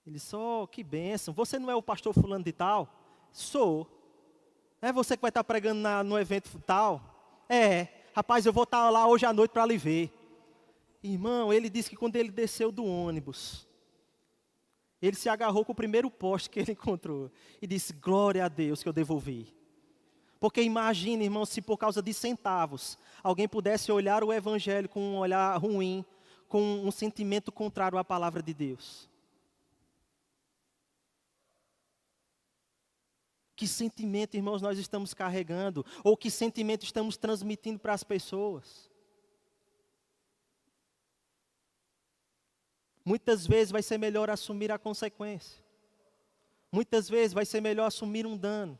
Ele só, que bênção. Você não é o pastor fulano de tal? Sou. É você que vai estar pregando no evento tal? É. Rapaz, eu vou estar lá hoje à noite para lhe ver. Irmão, ele disse que quando ele desceu do ônibus, ele se agarrou com o primeiro poste que ele encontrou e disse: glória a Deus que eu devolvi. Porque imagine, irmão, se por causa de centavos, alguém pudesse olhar o Evangelho com um olhar ruim, com um sentimento contrário à palavra de Deus. Que sentimento, irmãos, nós estamos carregando? Ou que sentimento estamos transmitindo para as pessoas? Muitas vezes vai ser melhor assumir a consequência. Muitas vezes vai ser melhor assumir um dano.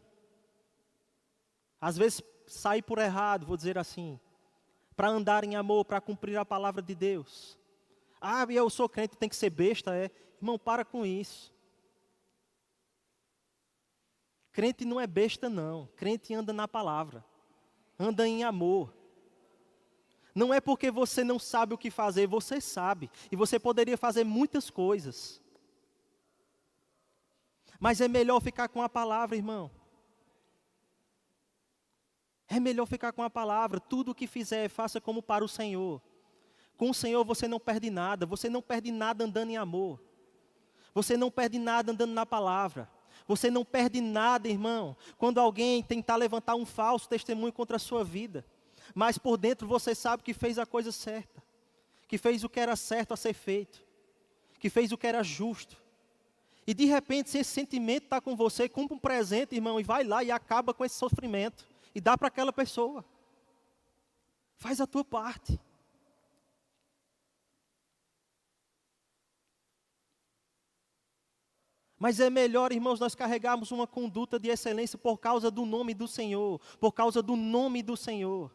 Às vezes sair por errado, vou dizer assim. Para andar em amor, para cumprir a palavra de Deus. Ah, eu sou crente, tem que ser besta, é? Irmão, para com isso. Crente não é besta, não. Crente anda na palavra. Anda em amor. Não é porque você não sabe o que fazer, você sabe. E você poderia fazer muitas coisas. Mas é melhor ficar com a palavra, irmão. É melhor ficar com a palavra. Tudo o que fizer, faça como para o Senhor. Com o Senhor você não perde nada. Você não perde nada andando em amor. Você não perde nada andando na palavra. Você não perde nada, irmão, quando alguém tentar levantar um falso testemunho contra a sua vida. Mas por dentro você sabe que fez a coisa certa. Que fez o que era certo a ser feito. Que fez o que era justo. E de repente, se esse sentimento está com você, compra um presente, irmão, e vai lá e acaba com esse sofrimento. E dá para aquela pessoa. Faz a tua parte. Mas é melhor, irmãos, nós carregarmos uma conduta de excelência por causa do nome do Senhor. Por causa do nome do Senhor.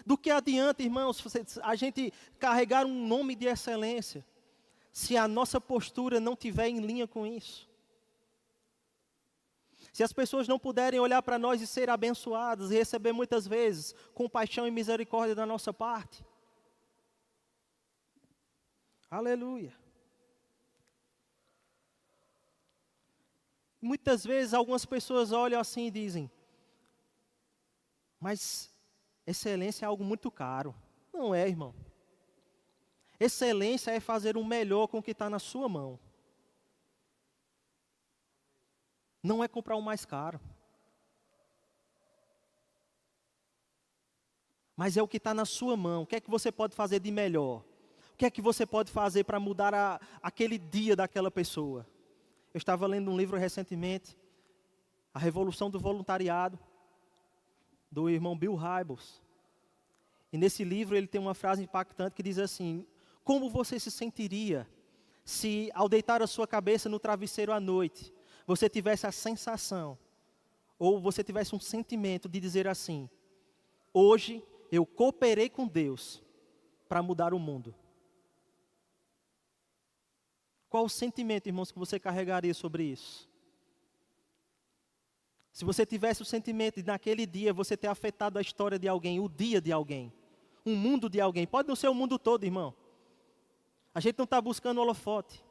Do que adianta, irmãos, a gente carregar um nome de excelência, se a nossa postura não estiver em linha com isso. Se as pessoas não puderem olhar para nós e ser abençoadas e receber muitas vezes compaixão e misericórdia da nossa parte. Aleluia. Muitas vezes algumas pessoas olham assim e dizem, mas excelência é algo muito caro. Não é, irmão. Excelência é fazer o melhor com o que está na sua mão. Não é comprar o mais caro. Mas é o que está na sua mão. O que é que você pode fazer de melhor? O que é que você pode fazer para mudar aquele dia daquela pessoa? Eu estava lendo um livro recentemente, A Revolução do Voluntariado, do irmão Bill Hybels. E nesse livro ele tem uma frase impactante que diz assim, como você se sentiria se ao deitar a sua cabeça no travesseiro à noite, você tivesse a sensação, ou você tivesse um sentimento de dizer assim, hoje eu cooperei com Deus para mudar o mundo. Qual o sentimento, irmãos, que você carregaria sobre isso? Se você tivesse o sentimento de naquele dia você ter afetado a história de alguém, o dia de alguém, um mundo de alguém, pode não ser o mundo todo, irmão. A gente não está buscando holofote.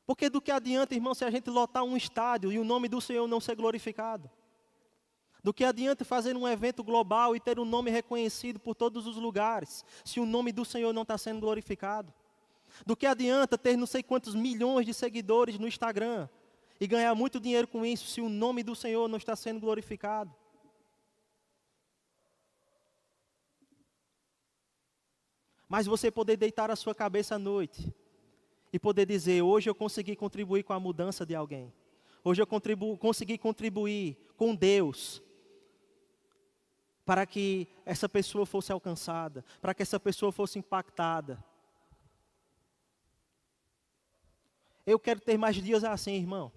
Porque do que adianta, irmão, se a gente lotar um estádio e o nome do Senhor não ser glorificado? Do que adianta fazer um evento global e ter um nome reconhecido por todos os lugares, se o nome do Senhor não está sendo glorificado? Do que adianta ter não sei quantos milhões de seguidores no Instagram e ganhar muito dinheiro com isso, se o nome do Senhor não está sendo glorificado? Mas você poder deitar a sua cabeça à noite e poder dizer, hoje eu consegui contribuir com a mudança de alguém. Hoje eu consegui contribuir com Deus para que essa pessoa fosse alcançada, para que essa pessoa fosse impactada. Eu quero ter mais dias assim, irmão.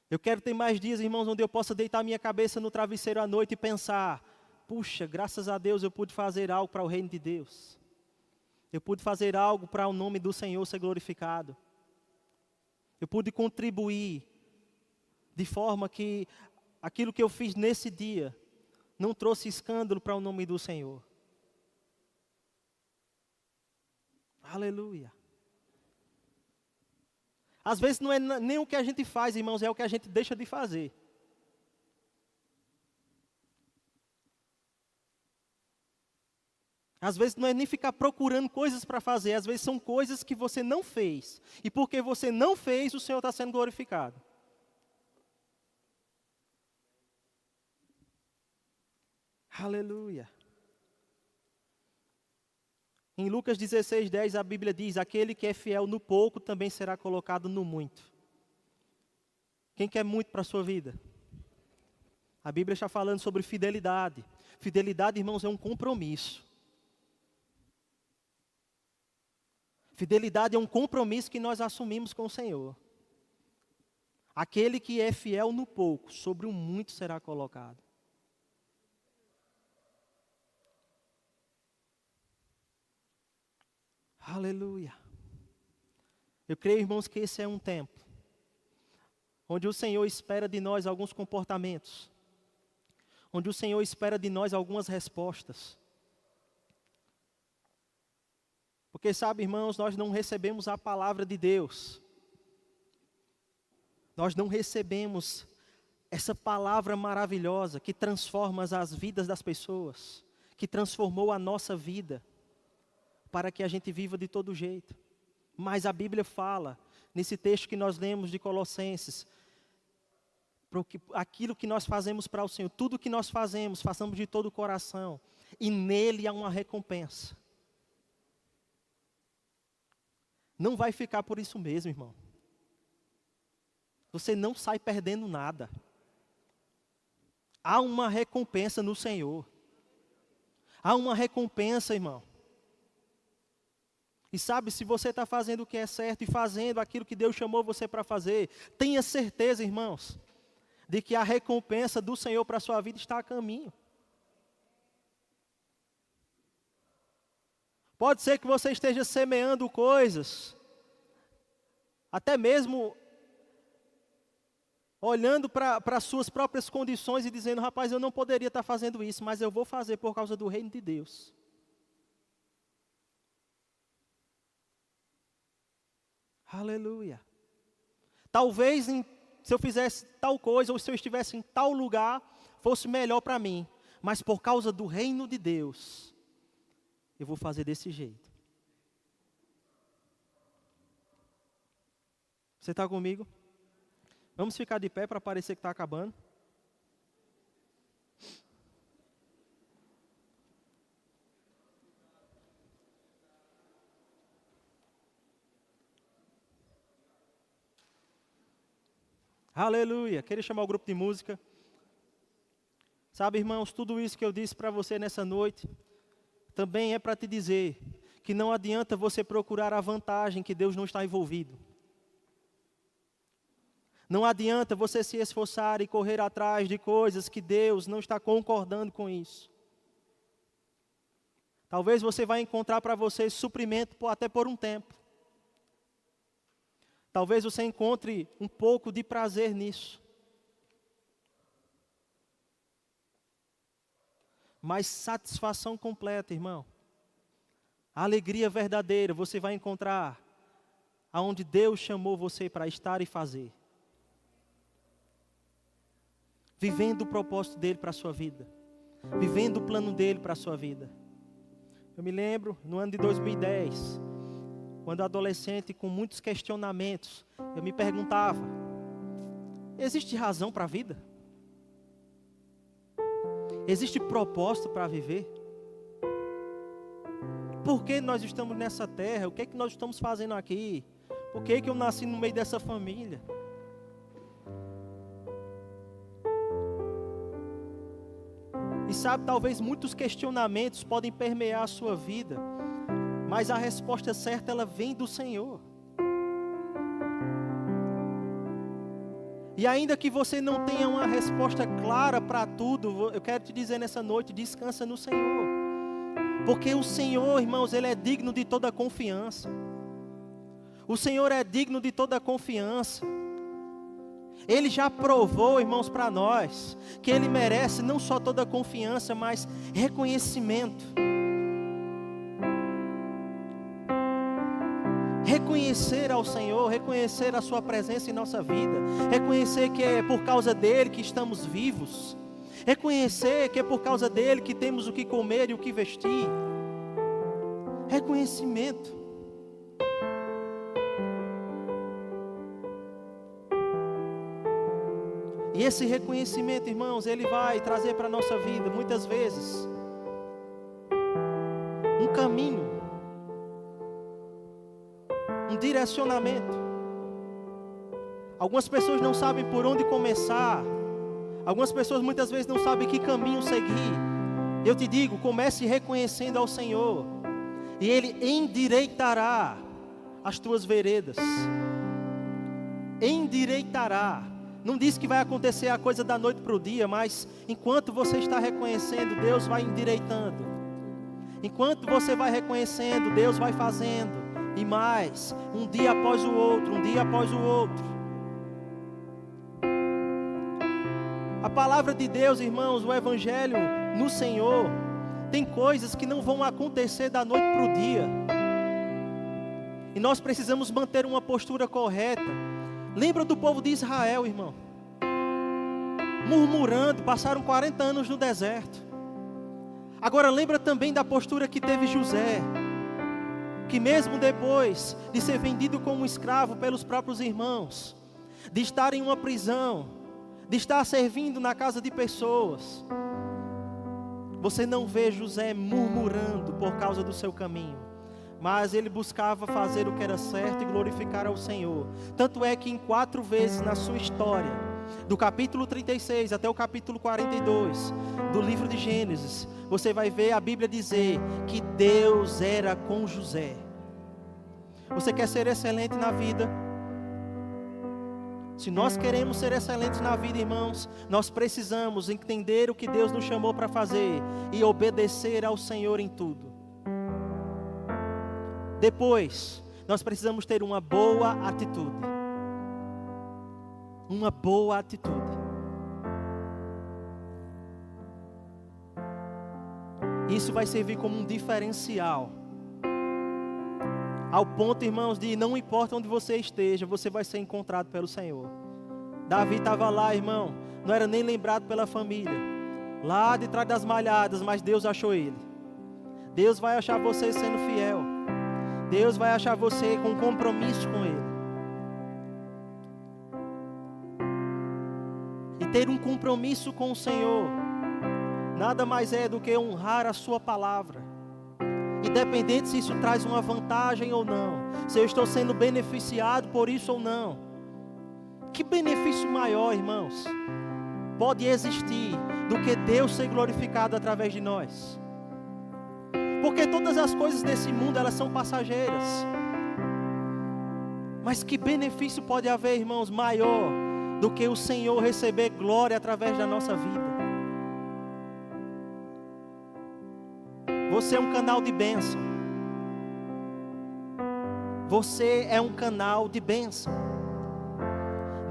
Eu quero ter mais dias, irmãos, onde eu possa deitar minha cabeça no travesseiro à noite e pensar, puxa, graças a Deus eu pude fazer algo para o reino de Deus. Eu pude fazer algo para o nome do Senhor ser glorificado. Eu pude contribuir de forma que aquilo que eu fiz nesse dia não trouxe escândalo para o nome do Senhor. Aleluia. Às vezes não é nem o que a gente faz, irmãos, é o que a gente deixa de fazer. Às vezes não é nem ficar procurando coisas para fazer, às vezes são coisas que você não fez. E porque você não fez, o Senhor está sendo glorificado. Aleluia. Em Lucas 16:10 a Bíblia diz: aquele que é fiel no pouco também será colocado no muito. Quem quer muito para a sua vida? A Bíblia está falando sobre fidelidade. Fidelidade, irmãos, é um compromisso. Fidelidade é um compromisso que nós assumimos com o Senhor. Aquele que é fiel no pouco, sobre o muito será colocado. Aleluia. Eu creio, irmãos, que esse é um tempo onde o Senhor espera de nós alguns comportamentos, onde o Senhor espera de nós algumas respostas. Porque sabe, irmãos, nós não recebemos a palavra de Deus. Nós não recebemos essa palavra maravilhosa que transforma as vidas das pessoas, que transformou a nossa vida, para que a gente viva de todo jeito. Mas a Bíblia fala, nesse texto que nós lemos de Colossenses, aquilo que nós fazemos para o Senhor, tudo que nós fazemos, façamos de todo o coração, e nele há uma recompensa. Não vai ficar por isso mesmo, irmão. Você não sai perdendo nada. Há uma recompensa no Senhor. Há uma recompensa, irmão. E sabe, se você está fazendo o que é certo e fazendo aquilo que Deus chamou você para fazer, tenha certeza, irmãos, de que a recompensa do Senhor para a sua vida está a caminho. Pode ser que você esteja semeando coisas, até mesmo olhando para as suas próprias condições e dizendo: rapaz, eu não poderia estar fazendo isso, mas eu vou fazer por causa do reino de Deus. Aleluia. Talvez se eu fizesse tal coisa, ou se eu estivesse em tal lugar, fosse melhor para mim. Mas por causa do reino de Deus, eu vou fazer desse jeito. Você está comigo? Vamos ficar de pé para parecer que está acabando. Aleluia. Queria chamar o grupo de música. Sabe, irmãos, tudo isso que eu disse para você nessa noite, também é para te dizer que não adianta você procurar a vantagem que Deus não está envolvido. Não adianta você se esforçar e correr atrás de coisas que Deus não está concordando com isso. Talvez você vai encontrar para você suprimento até por um tempo. Talvez você encontre um pouco de prazer nisso. Mas satisfação completa, irmão. A alegria verdadeira você vai encontrar aonde Deus chamou você para estar e fazer. Vivendo o propósito dele para a sua vida. Vivendo o plano dele para a sua vida. Eu me lembro, no ano de 2010, quando adolescente com muitos questionamentos, eu me perguntava: existe razão para a vida? Existe propósito para viver? Por que nós estamos nessa terra? O que é que nós estamos fazendo aqui? Por que eu nasci no meio dessa família? E sabe, talvez muitos questionamentos podem permear a sua vida, mas a resposta certa, ela vem do Senhor. E ainda que você não tenha uma resposta clara para tudo, eu quero te dizer nessa noite: descansa no Senhor. Porque o Senhor, irmãos, Ele é digno de toda confiança. O Senhor é digno de toda confiança. Ele já provou, irmãos, para nós, que Ele merece não só toda confiança, mas reconhecimento. Reconhecer ao Senhor, reconhecer a sua presença em nossa vida, reconhecer que é por causa dEle que estamos vivos, reconhecer que é por causa dEle que temos o que comer e o que vestir. Reconhecimento. E esse reconhecimento, irmãos, ele vai trazer para a nossa vida, muitas vezes, um caminho um direcionamento. Algumas pessoas não sabem por onde começar. Algumas pessoas muitas vezes não sabem que caminho seguir. Eu te digo, comece reconhecendo ao Senhor, e Ele endireitará as tuas veredas. Endireitará. Não diz que vai acontecer a coisa da noite para o dia, mas enquanto você está reconhecendo, Deus vai endireitando. Enquanto você vai reconhecendo, Deus vai fazendo. E mais, um dia após o outro, um dia após o outro. A palavra de Deus, irmãos, o Evangelho no Senhor, tem coisas que não vão acontecer da noite para o dia. E nós precisamos manter uma postura correta. Lembra do povo de Israel, irmão? Murmurando, passaram 40 anos no deserto. Agora lembra também da postura que teve José, que mesmo depois de ser vendido como escravo pelos próprios irmãos, de estar em uma prisão, de estar servindo na casa de pessoas, você não vê José murmurando por causa do seu caminho, mas ele buscava fazer o que era certo e glorificar ao Senhor. Tanto é que em 4 vezes na sua história, do capítulo 36 até o capítulo 42 do livro de Gênesis, você vai ver a Bíblia dizer que Deus era com José. Você quer ser excelente na vida? Se nós queremos ser excelentes na vida, irmãos, nós precisamos entender o que Deus nos chamou para fazer e obedecer ao Senhor em tudo. Depois, nós precisamos ter uma boa atitude. Uma boa atitude. Isso vai servir como um diferencial. Ao ponto, irmãos, de não importa onde você esteja, você vai ser encontrado pelo Senhor. Davi estava lá, irmão, não era nem lembrado pela família, lá de trás das malhadas, mas Deus achou ele. Deus vai achar você sendo fiel. Deus vai achar você com compromisso com Ele. E ter um compromisso com o Senhor nada mais é do que honrar a sua palavra, independente se isso traz uma vantagem ou não, se eu estou sendo beneficiado por isso ou não. Que benefício maior, irmãos, pode existir do que Deus ser glorificado através de nós? Porque todas as coisas desse mundo, elas são passageiras. Mas que benefício pode haver, irmãos, maior do que o Senhor receber glória através da nossa vida? Você é um canal de bênção. Você é um canal de bênção.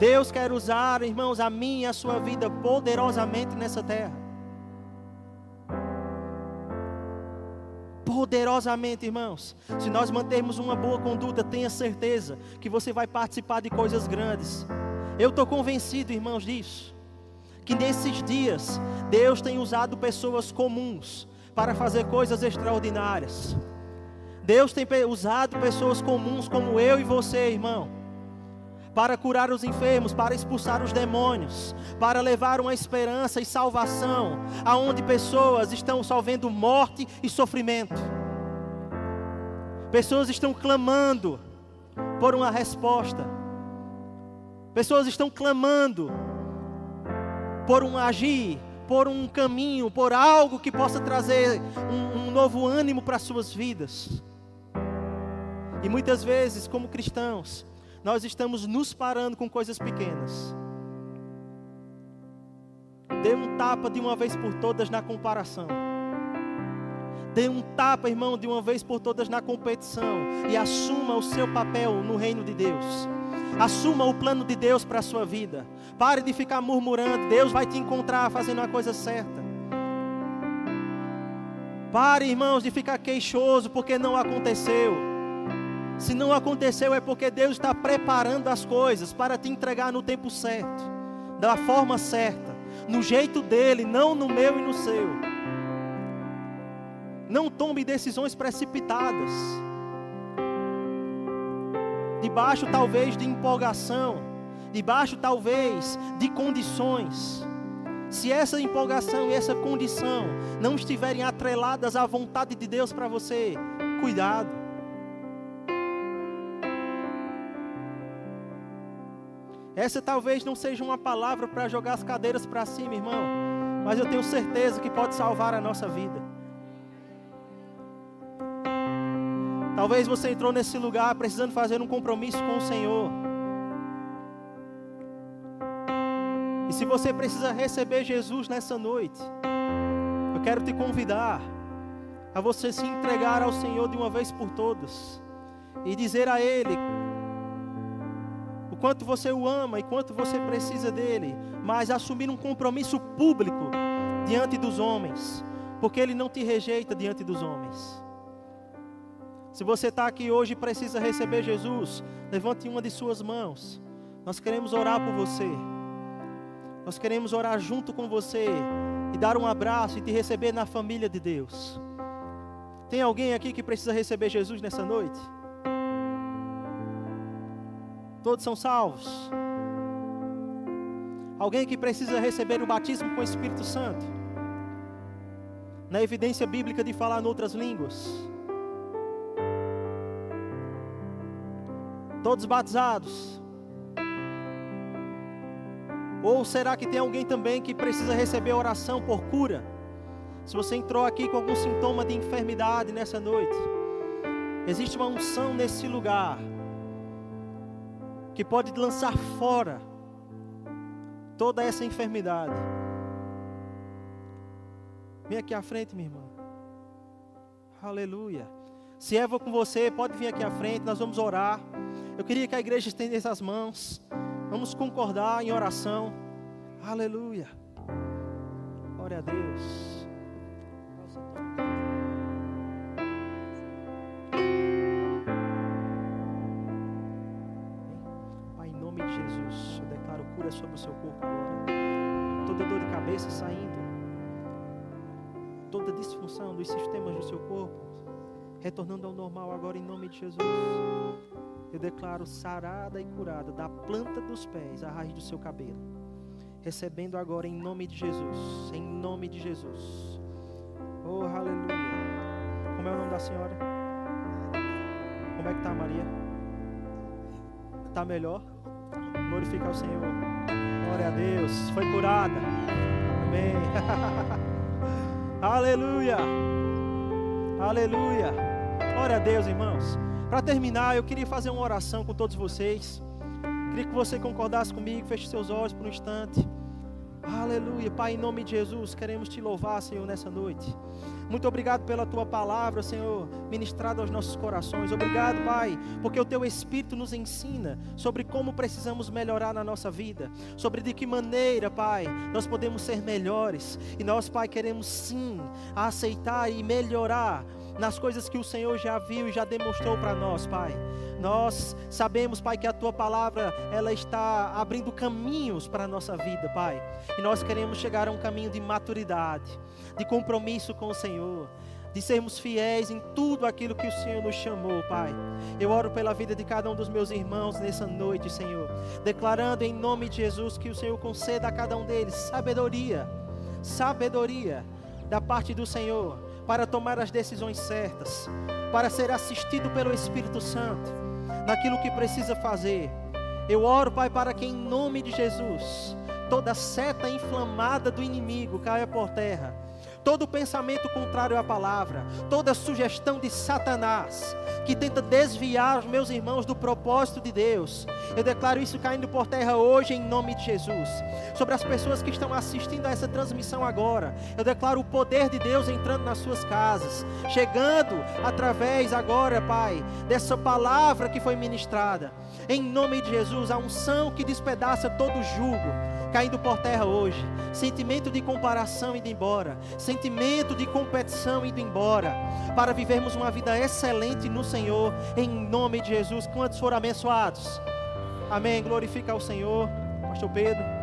Deus quer usar, irmãos, a minha e a sua vida poderosamente nessa terra. Poderosamente, irmãos. Se nós mantermos uma boa conduta, tenha certeza que você vai participar de coisas grandes. Eu estou convencido, irmãos, disso, que nesses dias Deus tem usado pessoas comuns para fazer coisas extraordinárias. Deus tem usado pessoas comuns como eu e você, irmão, para curar os enfermos, para expulsar os demônios, para levar uma esperança e salvação aonde pessoas estão só vendo morte e sofrimento. Pessoas estão clamando por uma resposta. Pessoas estão clamando por um agir, por um caminho, por algo que possa trazer um novo ânimo para as suas vidas. E muitas vezes, como cristãos, nós estamos nos parando com coisas pequenas. Dê um tapa de uma vez por todas na comparação. Dê um tapa, irmão, de uma vez por todas na competição. E assuma o seu papel no reino de Deus. Assuma o plano de Deus para a sua vida. Pare de ficar murmurando. Deus vai te encontrar fazendo a coisa certa. Pare, irmãos, de ficar queixoso porque não aconteceu. Se não aconteceu é porque Deus está preparando as coisas para te entregar no tempo certo, da forma certa, no jeito dele, não no meu e no seu. Não tome decisões precipitadas, debaixo talvez de empolgação, debaixo talvez de condições. Se essa empolgação e essa condição não estiverem atreladas à vontade de Deus para você, cuidado. Essa talvez não seja uma palavra para jogar as cadeiras para cima, irmão, mas eu tenho certeza que pode salvar a nossa vida. Talvez você entrou nesse lugar precisando fazer um compromisso com o Senhor. E se você precisa receber Jesus nessa noite, eu quero te convidar a você se entregar ao Senhor de uma vez por todas e dizer a Ele o quanto você o ama e quanto você precisa dele, mas assumir um compromisso público diante dos homens, porque Ele não te rejeita diante dos homens. Se você está aqui hoje e precisa receber Jesus, levante uma de suas mãos. Nós queremos orar por você. Nós queremos orar junto com você e dar um abraço e te receber na família de Deus. Tem alguém aqui que precisa receber Jesus nessa noite? Todos são salvos? Alguém que precisa receber o batismo com o Espírito Santo? Na evidência bíblica de falar em outras línguas? Todos batizados? Ou será que tem alguém também que precisa receber oração por cura? Se você entrou aqui com algum sintoma de enfermidade nessa noite, existe uma unção nesse lugar que pode lançar fora toda essa enfermidade. Vem aqui à frente, minha irmã. Aleluia. Se é com você, pode vir aqui à frente, nós vamos orar. Eu queria que a igreja estendesse as mãos. Vamos concordar em oração. Aleluia. Glória a Deus. Pai, em nome de Jesus, eu declaro cura sobre o seu corpo agora. Toda dor de cabeça saindo. Toda disfunção dos sistemas do seu corpo retornando ao normal agora em nome de Jesus. Eu declaro sarada e curada da planta dos pés à raiz do seu cabelo. Recebendo agora em nome de Jesus. Em nome de Jesus. Oh, aleluia. Como é o nome da senhora? Como é que está, Maria? Está melhor? Glorifica ao Senhor. Glória a Deus. Foi curada. Amém. Aleluia. Aleluia. Glória a Deus, irmãos. Para terminar, eu queria fazer uma oração com todos vocês. Queria que você concordasse comigo, feche seus olhos por um instante. Aleluia. Pai, em nome de Jesus, queremos te louvar, Senhor, nessa noite. Muito obrigado pela tua palavra, Senhor, ministrada aos nossos corações. Obrigado, Pai, porque o teu Espírito nos ensina sobre como precisamos melhorar na nossa vida, sobre de que maneira, Pai, nós podemos ser melhores. E nós, Pai, queremos sim aceitar e melhorar nas coisas que o Senhor já viu e já demonstrou para nós, Pai. Nós sabemos, Pai, que a Tua palavra, ela está abrindo caminhos para a nossa vida, Pai. E nós queremos chegar a um caminho de maturidade, de compromisso com o Senhor, de sermos fiéis em tudo aquilo que o Senhor nos chamou, Pai. Eu oro pela vida de cada um dos meus irmãos nessa noite, Senhor, declarando em nome de Jesus que o Senhor conceda a cada um deles sabedoria da parte do Senhor, para tomar as decisões certas, para ser assistido pelo Espírito Santo naquilo que precisa fazer. Eu oro, Pai, para que em nome de Jesus toda seta inflamada do inimigo caia por terra, todo pensamento contrário à palavra, toda sugestão de Satanás que tenta desviar os meus irmãos do propósito de Deus, eu declaro isso caindo por terra hoje em nome de Jesus. Sobre as pessoas que estão assistindo a essa transmissão agora, eu declaro o poder de Deus entrando nas suas casas, chegando através agora, Pai, dessa palavra que foi ministrada. Em nome de Jesus, a unção que despedaça todo jugo, caindo por terra hoje. Sentimento de comparação indo embora, sentimento de competição indo embora, para vivermos uma vida excelente no Senhor, em nome de Jesus. Quantos foram abençoados? Amém. Glorifica ao Senhor. Pastor Pedro.